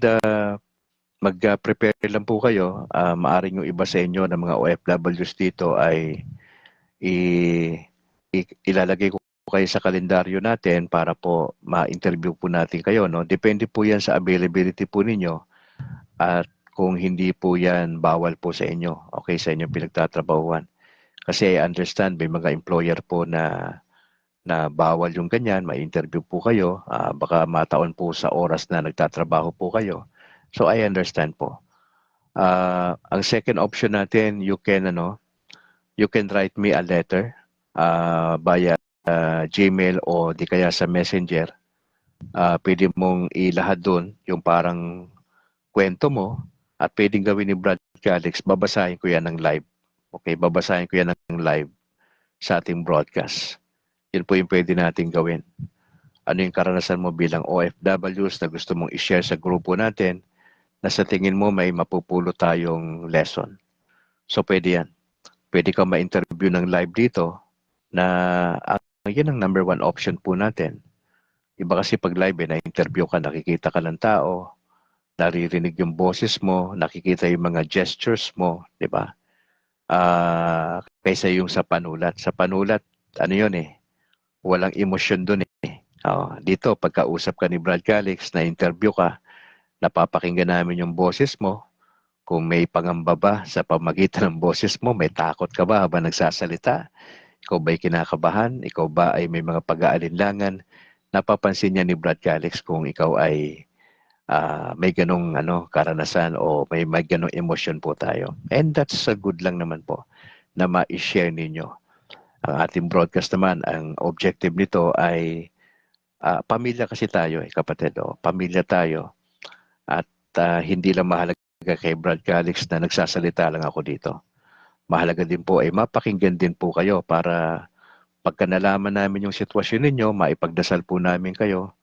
mag-prepare lang po kayo. Maaring yung iba sa inyo ng mga OFWs dito ay ilalagay ko kayo sa kalendaryo natin para po ma-interview po natin kayo. No? Depende po yan sa availability po ninyo at kung hindi po yan bawal po sa inyo. Okay, sa inyong pinagtatrabahuan. Kasi I understand may mga employer po na bawal yung ganyan, may interview po kayo, baka mataon po sa oras na nagtatrabaho po kayo. So I understand po. Ang second option natin, you can write me a letter via Gmail o di kaya sa Messenger. Pwede mong ilahad doon yung parang kwento mo at pwedeng gawin ni Brad Calix, babasahin ko yan ng live. Okay, babasahin ko yan ng live sa ating broadcast. Yun po yung pwede natin gawin. Ano yung karanasan mo bilang OFWs na gusto mong i-share sa grupo natin na sa tingin mo may mapupulot tayong lesson. So pwede yan. Pwede ka ma-interview ng live dito na yan ang number one option po natin. Iba kasi pag live na-interview ka, nakikita ka ng tao, naririnig yung boses mo, nakikita yung mga gestures mo, di ba? Kaysa yung sa panulat. Sa panulat, ano yun walang emosyon dun dito, pagkausap ka ni Brad Calix, na interview ka, napapakinggan namin yung boses mo. Kung may pangamba ba sa pamagitan ng boses mo, may takot ka ba habang nagsasalita? Ikaw ba'y kinakabahan? Ikaw ba ay may mga pag-aalinlangan? Napapansin niya ni Brad Calix kung ikaw ay may ganong karanasan o may ganong emosyon po tayo. And that's a good lang naman po na ma-share ninyo. Ang ating broadcast naman, ang objective nito ay pamilya kasi tayo kapatid. Pamilya tayo. At hindi lang mahalaga kay Brad Calix na nagsasalita lang ako dito. Mahalaga din po ay mapakinggan din po kayo para pagka nalaman namin yung sitwasyon ninyo, maipagdasal po namin kayo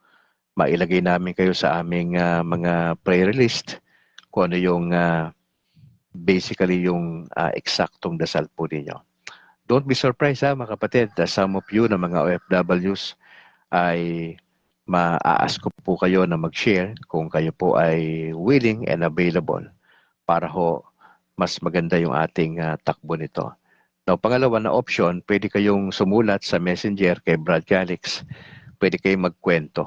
mailagay namin kayo sa aming mga prayer list kung ano yung basically yung eksaktong dasal po ninyo. Don't be surprised mga kapatid, some of you na mga OFWs ay ma-ask ko po kayo na mag-share kung kayo po ay willing and available para ho mas maganda yung ating takbo nito. Now, pangalawa na option, pwede kayong sumulat sa messenger kay Brad Calix. Pwede kayong magkwento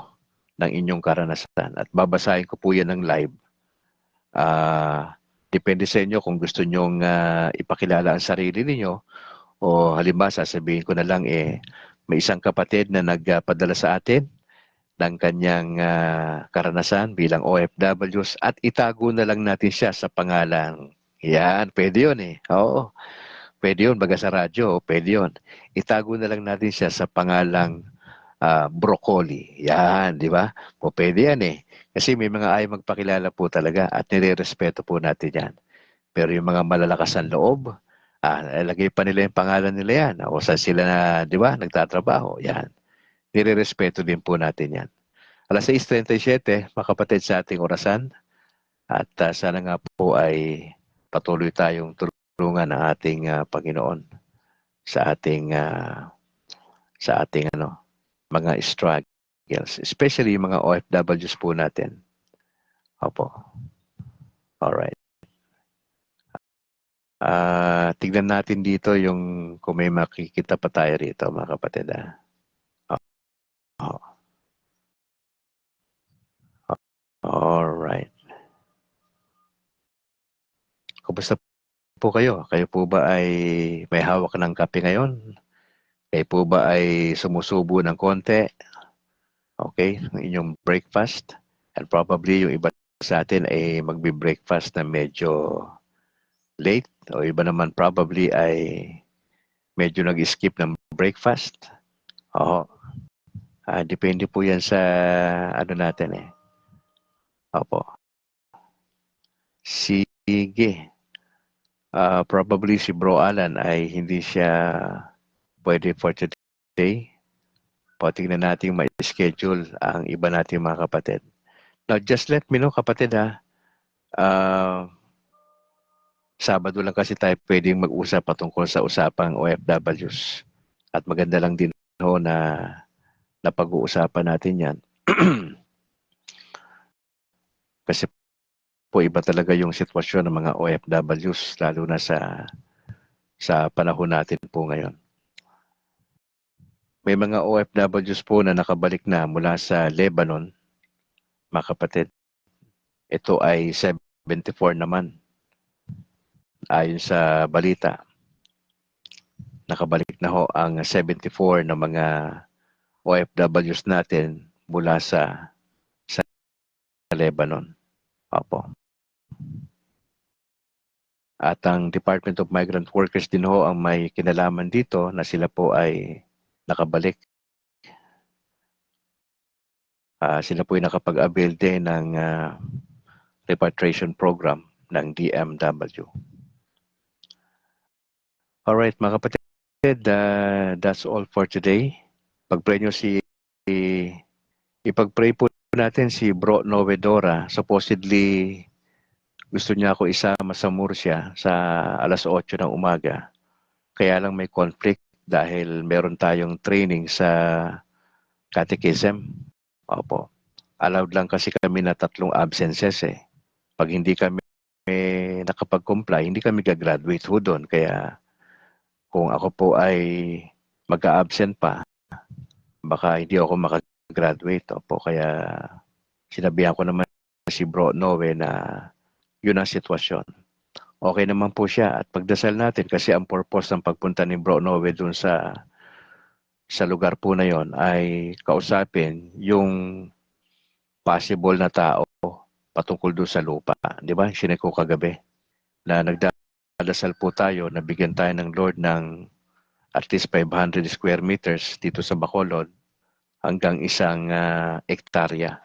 ng inyong karanasan at babasahin ko po yan ng live. Depende sa inyo kung gusto nyong ipakilala ang sarili ninyo o halimbawa sasabihin ko na lang may isang kapatid na nagpadala sa atin ng kanyang karanasan bilang OFWs at itago na lang natin siya sa pangalan. Yan, pwede yun Oo, pwede yun. Baga sa radyo, pwede yun. Itago na lang natin siya sa pangalang broccoli. Yan, di ba? O pwede yan Kasi may mga ayaw magpakilala po talaga at nire-respeto po natin yan. Pero yung mga malalakas ang loob, lagay pa nila yung pangalan nila yan. O saan sila na, di ba, nagtatrabaho. Yan. Nire-respeto din po natin yan. Alas 6:37, mga kapatid sa ating orasan. At sana nga po ay patuloy tayong tulungan ng ating Panginoon sa ating mga struggles, especially yung mga OFWs po natin. Opo. Alright. Tignan natin dito yung kung may makikita pa tayo rito, mga kapatid. Alright. Kumusta po kayo? Kayo po ba ay may hawak ng kape ngayon? Kayo po ba ay sumusubo ng konti? Okay, ng inyong breakfast. And probably yung iba sa atin ay magbe-breakfast na medyo late. O iba naman probably ay medyo nag-skip ng breakfast. Oo. Depende po yan sa ano natin Opo. Sige. Probably si Bro Alan ay hindi siya pwede for today. Tingnan natin ma-schedule ang iba nating mga kapatid. Now, just let me know kapatid Sabado lang kasi tayo pwedeng mag-usap patungkol sa usapang OFWs. At maganda lang din na napag-uusapan natin yan. Kasi po iba talaga yung sitwasyon ng mga OFWs lalo na sa panahon natin po ngayon. May mga OFWs po na nakabalik na mula sa Lebanon, mga kapatid. Ito ay 74 naman. Ayon sa balita, nakabalik na ho ang 74 na mga OFWs natin mula sa Lebanon. Opo. At ang Department of Migrant Workers din ho ang may kinalaman dito na sila po ay nakabalik. Sila po ay nakapag-avail din ng repatriation program ng DMW. Alright mga kapatid, that's all for today. Pag-pray nyo ipag-pray po natin si Bro Novedora. Supposedly, gusto niya ako isama sa Murcia sa alas 8 ng umaga. Kaya lang may conflict dahil meron tayong training sa catechism. Opo. Allowed lang kasi kami na 3 absences Pag hindi kami nakapag-comply, hindi kami gagraduate ho doon. Kaya kung ako po ay mag-a-absent pa, baka hindi ako makagraduate. Opo. Kaya sinabihan ko naman si Bro Noe na yun ang sitwasyon. Okay naman po siya at pagdasal natin kasi ang purpose ng pagpunta ni Bro Noe dun sa lugar po na yon ay kausapin yung possible na tao patungkol doon sa lupa. Di ba? Sinay ko kagabi na nagdadasal po tayo na bigyan tayo ng Lord ng at least 500 square meters dito sa Bacolod hanggang 1 hektarya.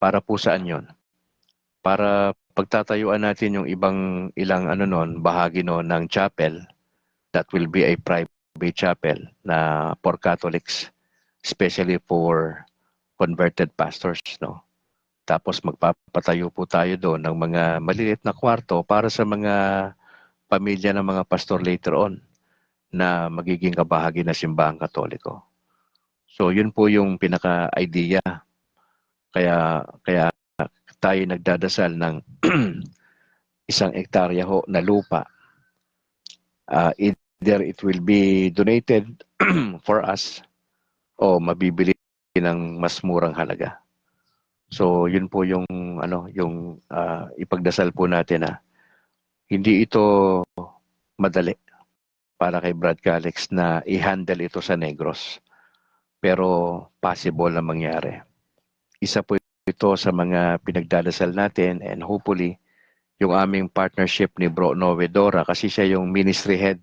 Para po saan yon? Para pagtatayuan natin yung ilang bahagi ng chapel that will be a private chapel na for Catholics, especially for converted pastors, no? Tapos magpapatayo po tayo doon ng mga maliliit na kwarto para sa mga pamilya ng mga pastor later on na magiging kabahagi na simbahang Katoliko. So yun po yung pinaka-idea. Kaya tayo nagdadasal ng 1 hektarya ho na lupa. Either it will be donated for us o mabibili ng mas murang halaga. So yun po yung ipagdasal po natin na hindi ito madali para kay Brad Calix na i-handle ito sa Negros. Pero possible na mangyari. Isa po ito sa mga pinagdadasal natin and hopefully yung aming partnership ni Bro Noe Dora kasi siya yung ministry head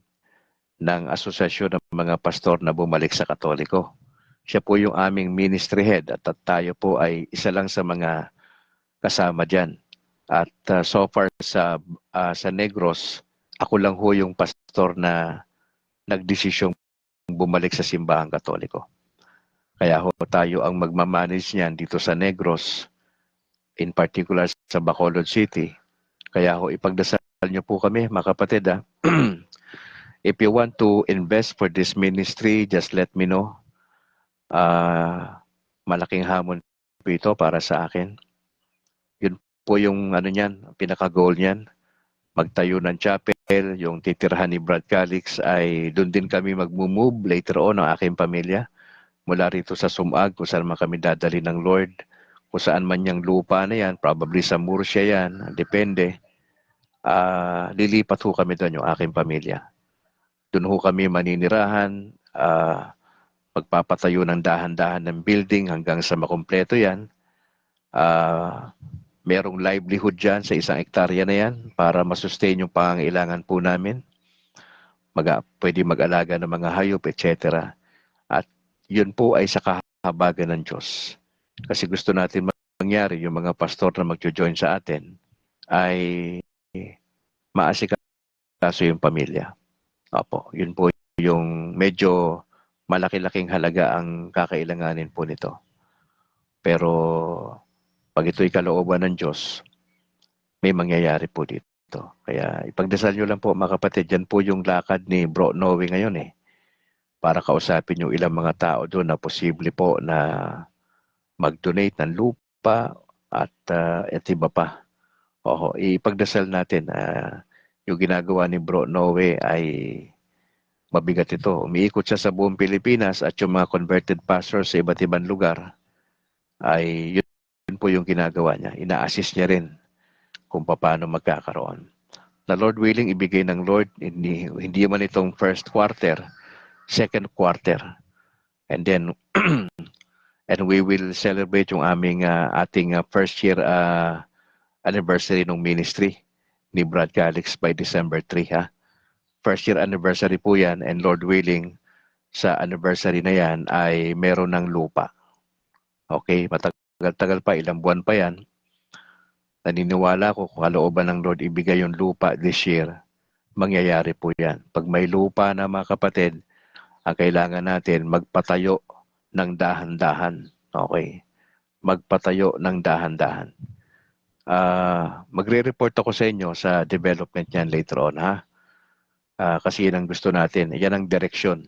ng Asosasyon ng mga Pastor na Bumalik sa Katoliko. Siya po yung aming ministry head at tayo po ay isa lang sa mga kasama dyan. At so far sa Negros, ako lang ho yung pastor na nagdesisyong bumalik sa simbahang Katoliko. Kaya ho tayo ang magmamanage niyan dito sa Negros, in particular sa Bacolod City. Kaya ho ipagdasal niyo po kami, mga kapatid. If you want to invest for this ministry, just let me know. Malaking hamon po ito para sa akin. Yun po yung pinaka-goal niyan. Magtayo ng chapel, yung titirhan ni Brad Calix ay doon din kami mag-move later on ang aking pamilya. Mula rito sa Sumag, kung saan man kami dadali ng Lord, kung saan man yung lupa na yan, probably sa Murcia yan, depende. Lilipat ho kami doon yung aking pamilya. Doon ho kami maninirahan, magpapatayo ng dahan-dahan ng building hanggang sa makumpleto yan. Merong livelihood dyan sa 1 hektarya na yan para masustain yung pangangailangan po namin. Pwede mag-alaga ng mga hayop, etc. At yun po ay sa kahabagan ng Diyos. Kasi gusto natin mangyari yung mga pastor na magjo-join sa atin ay maasikaso yung pamilya. Opo, yun po yung medyo malaki-laking halaga ang kakailanganin po nito. Pero pag ito'y kalooban ng Diyos, may mangyayari po dito. Kaya ipagdasal nyo lang po mga kapatid, yan po yung lakad ni Bro Noe ngayon para kausapin yung ilang mga tao doon na posible po na mag-donate ng lupa at iba pa. Ipagdasal natin yung ginagawa ni Bro Noe ay mabigat ito. Umiikot siya sa buong Pilipinas at yung mga converted pastors sa iba't ibang lugar ay yun po yung ginagawa niya. Ina-assist niya rin kung paano magkakaroon. Na Lord willing, ibigay ng Lord, hindi man itong first quarter, second quarter. And then, and we will celebrate yung ating first year anniversary ng ministry ni Brad Calix by December 3. First year anniversary po yan, and Lord willing, sa anniversary na yan ay meron ng lupa. Okay, matagal-tagal pa, ilang buwan pa yan. Naniniwala ko kung kalooban ng Lord ibigay yung lupa this year, mangyayari po yan. Pag may lupa na mga kapatid, ang kailangan natin magpatayo ng dahan-dahan. Okay, magpatayo ng dahan-dahan. Magre-report ako sa inyo sa development niyan later on, kasi yan ang gusto natin. Yan ang direksyon.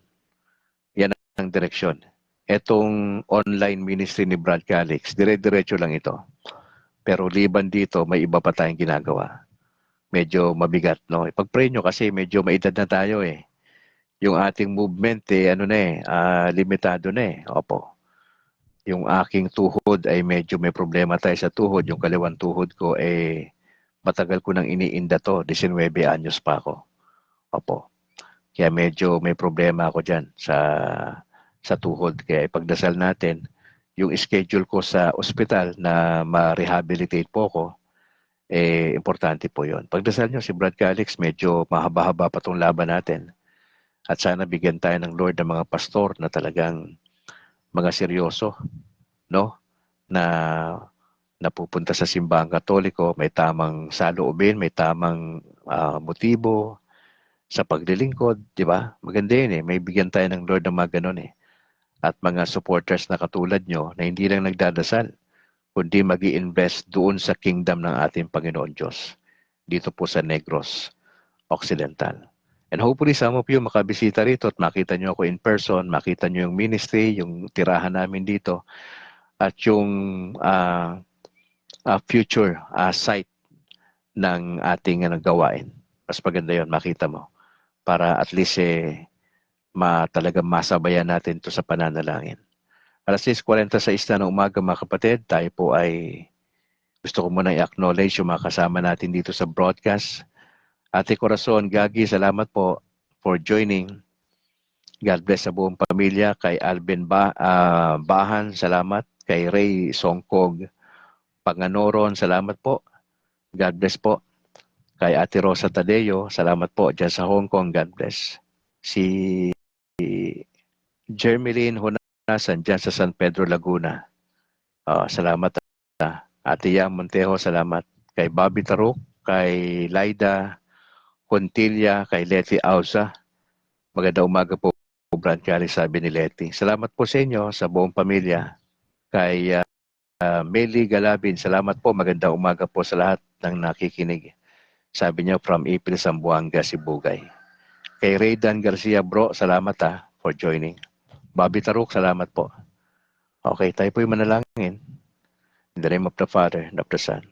Yan ang direksyon. Etong online ministry ni Brad Calix, dire-diretso lang ito. Pero liban dito, may iba pa tayong ginagawa. Medyo mabigat, no? Ipag-pray nyo kasi medyo maedad na tayo Yung ating movement, limitado na Opo. Yung aking tuhod ay medyo may problema tayo sa tuhod. Yung kaliwang tuhod ko matagal ko nang iniinda to. 19 anyos pa ako. Opo. Kaya medyo may problema ako dyan sa tuhod. Kaya ipagdasal natin yung schedule ko sa ospital na ma-rehabilitate po ko, importante po yon. Pagdasal nyo si Brad Calix, medyo mahaba-haba pa itong laban natin. At sana bigyan tayo ng Lord ng mga pastor na talagang mga seryoso, no? Na napupunta sa simbahang Katoliko, may tamang saloobin, may tamang motibo sa paglilingkod, di ba? Maganda yun May bigyan tayo ng Lord ng mga ganun at mga supporters na katulad nyo na hindi lang nagdadasal, kundi mag-i-invest doon sa kingdom ng ating Panginoon Diyos, dito po sa Negros Occidental. And hopefully some of you makabisita rito at makita nyo ako in person, makita nyo yung ministry, yung tirahan namin dito, at yung future site ng ating gawain. Mas maganda yon makita mo. Para at least talagang masabayan natin to sa pananalangin. Alas 6:46 na ng umaga mga kapatid, tayo po ay gusto ko muna i-acknowledge yung mga kasama natin dito sa broadcast. Ate Corazon, Gagi, salamat po for joining. God bless sa buong pamilya. Kay Alvin Bahan, salamat. Kay Ray Songkog Panganoron, salamat po. God bless po. Kay Ate Rosa Tadeo, salamat po. Diyan sa Hong Kong, God bless. Si Jermeline Honasan, diyan sa San Pedro, Laguna. Salamat. Ate Yang Montejo, salamat. Kay Bobby Taruk, kay Laida Contilla, kay Letty Ausa. Magandang umaga po, Branchari, sabi ni Letty. Salamat po sa inyo, sa buong pamilya. Kay Meli Galabin, salamat po. Magandang umaga po sa lahat ng nakikinig. Sabi niya from April, Zamboanga, Sibugay. Kay Raydan Garcia, bro, salamat for joining. Bobby Taruk, salamat po. Okay, tayo po yung manalangin. In the name of the Father, and of the Son,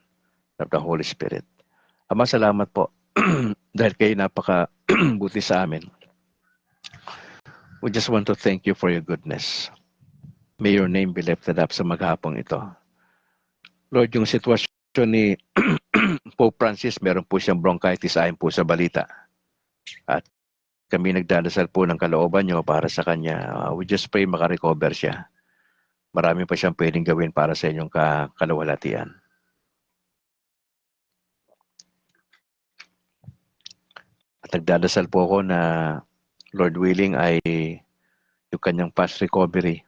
and of the Holy Spirit. Ama, salamat po. Dahil kayo napaka-buti sa amin. We just want to thank you for your goodness. May your name be lifted up sa maghapong ito. Lord, yung sitwasyon ni Pope Francis, meron po siyang bronchitis ayon po sa balita. At kami nagdadasal po ng kalooban nyo para sa kanya. We just pray makarecover siya. Marami pa siyang pwedeng gawin para sa inyong kaluwalhatian. At nagdadasal po ako na Lord willing ay yung kanyang fast recovery.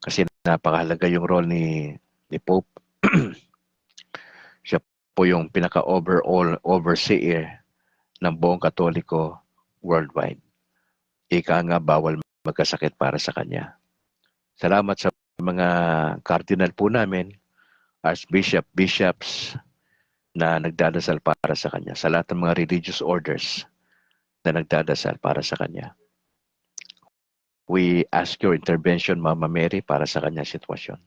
Kasi napakahalaga yung role ni Pope. Siya po yung pinaka-overall overseer ng buong Katoliko worldwide. Ika nga bawal magkasakit para sa kanya. Salamat sa mga cardinal po namin, archbishop, bishops na nagdadasal para sa kanya. Sa lahat ng mga religious orders na nagdadasal para sa kanya. We ask your intervention, Mama Mary, para sa kanyang sitwasyon.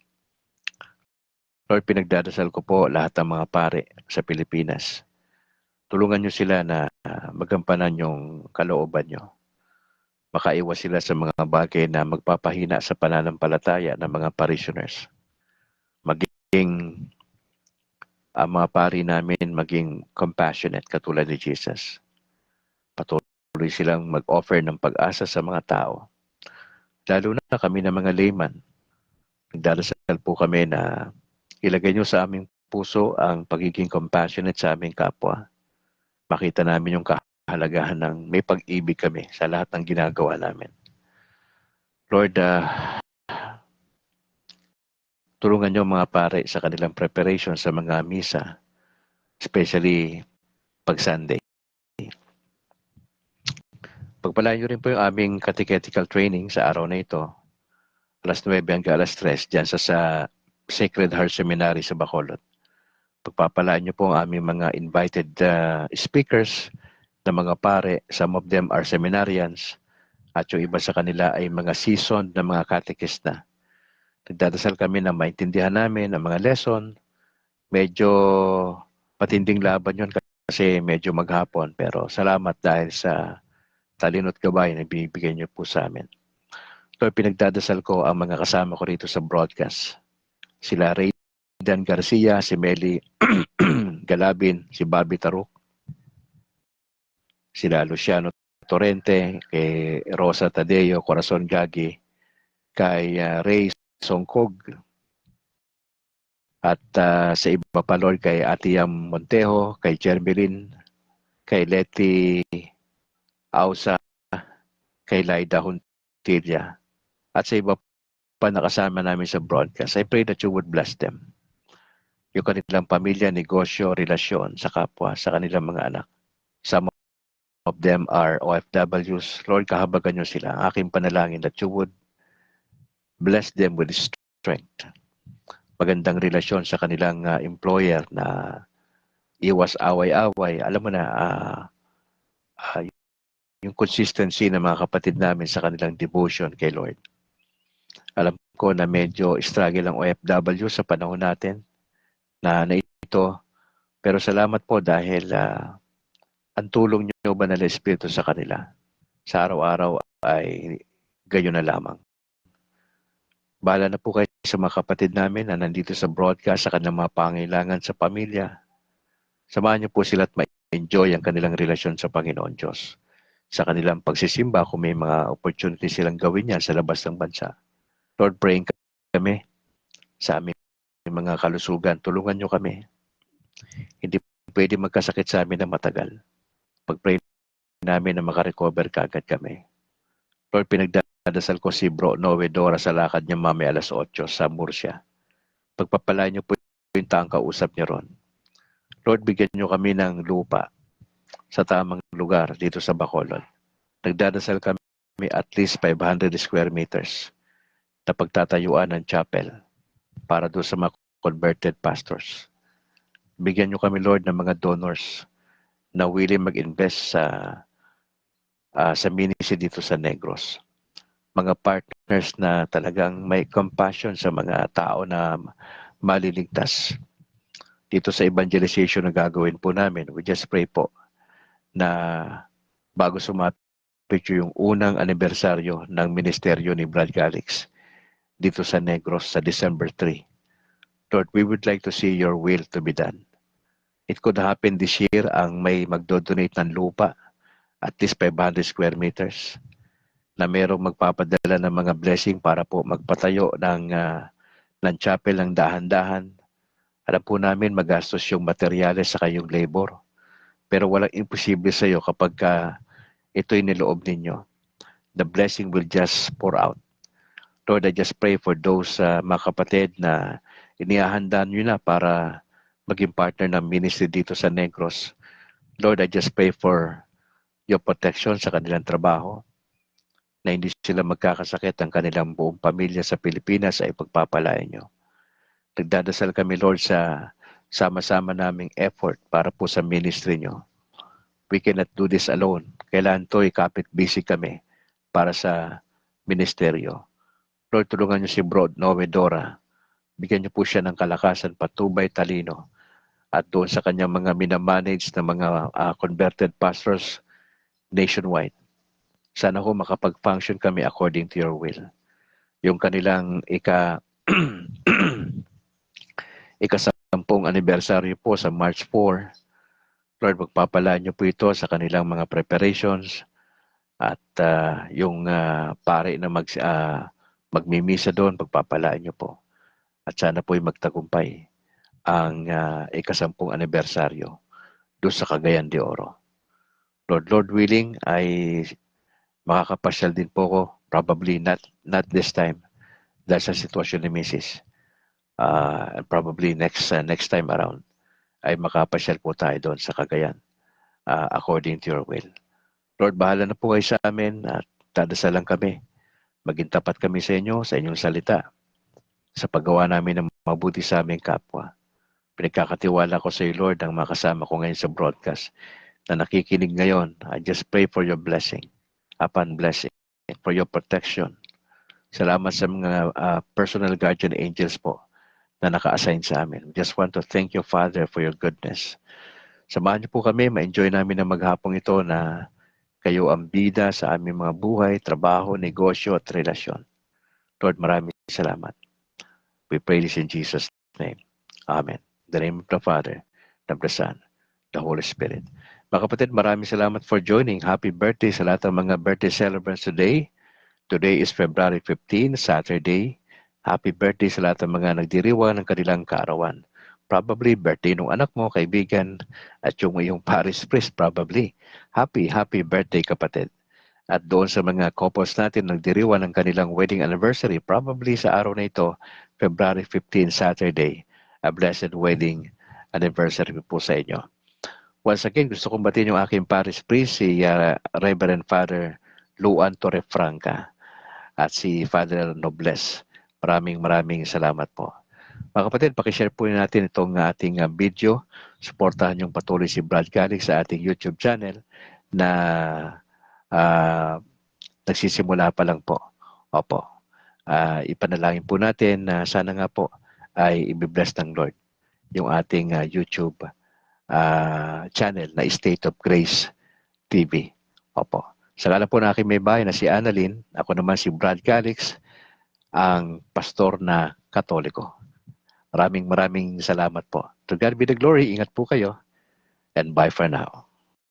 Lord, pinagdadasal ko po lahat ng mga pare sa Pilipinas. Tulungan niyo sila na magampanan yung kalooban niyo. Makaiwas sila sa mga bagay na magpapahina sa pananampalataya ng mga parishioners. Maging ang mga pari namin maging compassionate katulad ni Jesus. Patuloy silang mag-offer ng pag-asa sa mga tao. Lalo na kami na mga layman. Nagdarasal po kami na ilagay niyo sa aming puso ang pagiging compassionate sa aming kapwa. Makita namin yung kahalagahan ng may pag-ibig kami sa lahat ng ginagawa namin. Lord, tulungan niyo mga pare sa kanilang preparation sa mga misa, especially pag Sunday. Pagpalain niyo rin po yung aming catechetical training sa araw na ito, alas 9 hanggang alas 3, dyan sa Sacred Heart Seminary sa Bacolod. Pagpapalaan niyo po ang aming mga invited speakers na mga pare. Some of them are seminarians at yung iba sa kanila ay mga seasoned na mga catechist na. Nagdadasal kami na maintindihan namin ang mga lesson. Medyo matinding laban yun kasi medyo maghapon. Pero salamat dahil sa talino't gabay na binibigay niyo po sa amin. Ito, pinagdadasal ko ang mga kasama ko rito sa broadcast. Sila Raydan Garcia, si Meli Galabin, si Bobby Taruk, sila Luciano Torrente, kay Rosa Tadeo, Corazon Gagi, kay Ray Songkog, at sa iba pa Lord, kay Ate Yang Montejo, kay Jermeline, kay Letty Ausa, kay Laida Huntilla, at sa iba pa nakasama namin sa broadcast. I pray that you would bless them. Yung kanilang pamilya, negosyo, relasyon sa kapwa, sa kanilang mga anak. Some of them are OFWs. Lord, kahabagan nyo sila. Ang aking panalangin that you would bless them with strength. Magandang relasyon sa kanilang employer na iwas away-away. Alam mo na, yung consistency ng mga kapatid namin sa kanilang devotion kay Lord. Alam ko na medyo struggle ang OFW sa panahon natin na ito. Pero salamat po dahil ang tulong niyo ba ng Espiritu sa kanila sa araw-araw ay gayon na lamang. Bahala na po kayo sa mga kapatid namin na nandito sa broadcast sa kanilang mga pangailangan sa pamilya. Samahan niyo po sila at ma-enjoy ang kanilang relasyon sa Panginoon Diyos. Sa kanilang pagsisimba kung may mga opportunity silang gawin yan sa labas ng bansa. Lord, praying kami sa aming mga kalusugan. Tulungan niyo kami. Hindi pwede magkasakit sa amin na matagal. Pag-pray namin na makarecover kaagad kami. Lord, pinagdadasal ko si Bro Noe Dora sa lakad niya mamaya alas 8 sa Murcia. Pagpapalain niyo po yung taong kausap niyo ron. Lord, bigyan niyo kami ng lupa sa tamang lugar dito sa Bacolod. Nagdadasal kami at least 500 square meters na pagtatayuan ng chapel para doon sa mga converted pastors. Bigyan niyo kami, Lord, ng mga donors na willing mag-invest sa ministry dito sa Negros. Mga partners na talagang may compassion sa mga tao na maliligtas. Dito sa evangelization na gagawin po namin, we just pray po na bago sumapit yung unang anibersaryo ng ministeryo ni Brad Calix dito sa Negros sa December 3. Lord, we would like to see your will to be done. It could happen this year ang may magdodonate ng lupa at least 500 square meters na merong magpapadala ng mga blessing para po magpatayo ng chapel ng dahan-dahan. Alam po namin magastos yung materyales sa kayong labor. Pero walang imposible sa iyo kapag ito'y niloob ninyo. The blessing will just pour out. Lord, I just pray for those mga kapatid na inihahandaan nyo na para maging partner ng ministry dito sa Negros. Lord, I just pray for your protection sa kanilang trabaho, na hindi sila magkakasakit ang kanilang buong pamilya sa Pilipinas ay pagpapalain nyo. Nagdadasal kami, Lord, sa sama-sama naming effort para po sa ministry nyo. We cannot do this alone. Kailangan to'y kapit-busy kami para sa ministeryo. Lord, tulungan niyo si Bro Noe Dora. Bigyan niyo po siya ng kalakasan, patubay, talino. At doon sa kanyang mga minamanage na mga converted pastors nationwide. Sana ho makapag-function kami according to your will. Yung kanilang ika-10 anibersaryo po sa March 4, Lord, magpapalaan niyo po ito sa kanilang mga preparations at yung pare na magmimisa doon, pagpapalaan niyo po. At sana po'y magtagumpay ang ika-10 anibersaryo doon sa Cagayan de Oro. Lord willing, ay makakapasyal din po ko, probably not this time, dahil sa sitwasyon ni Mrs. Probably next time around, ay makapasyal po tayo doon sa Cagayan according to your will. Lord, bahala na po kayo sa amin at dadasalan kami. Maging tapat kami sa inyo, sa inyong salita, sa paggawa namin ng mabuti sa aming kapwa. Pinagkakatiwala ko sa iyo, Lord, ang makasama ko ngayon sa broadcast na nakikinig ngayon. I just pray for your blessing, upon blessing, for your protection. Salamat sa mga personal guardian angels po na naka-assign sa amin. We just want to thank you, Father, for your goodness. Samahan niyo po kami, ma-enjoy namin ang maghapong ito na kayo ang bida sa aming mga buhay, trabaho, negosyo at relasyon. Lord, maraming salamat. We pray this in Jesus' name. Amen. In the name of the Father, of the Son, the Holy Spirit. Mga kapatid, maraming salamat for joining. Happy birthday sa lahat ng mga birthday celebrants today. Today is February 15, Saturday. Happy birthday sa lahat ng mga nagdiriwang ng kanilang kaarawan. Probably birthday ng anak mo, kaibigan, at yung iyong parish priest, probably. Happy birthday, kapatid. At doon sa mga couples natin nagdiriwang ng kanilang wedding anniversary, probably sa araw na ito, February 15, Saturday, a blessed wedding anniversary po sa inyo. Once again, gusto kong batiin yung aking parish priest, si Reverend Father Luan Torrefranca at si Father Nobles. Maraming salamat po. Mga kapatid, pakishare po natin itong ating video. Suportahan yung patuloy si Brad Calix sa ating YouTube channel na nagsisimula pa lang po. Opo. Ipanalangin po natin na sana nga po ay i-bless ng Lord yung ating YouTube channel na State of Grace TV. Opo. Sa ngalan po na aking may bahay na si Annalyn, ako naman si Brad Calix, ang pastor na Katoliko. Maraming salamat po. To God be the glory. Ingat po kayo. And bye for now.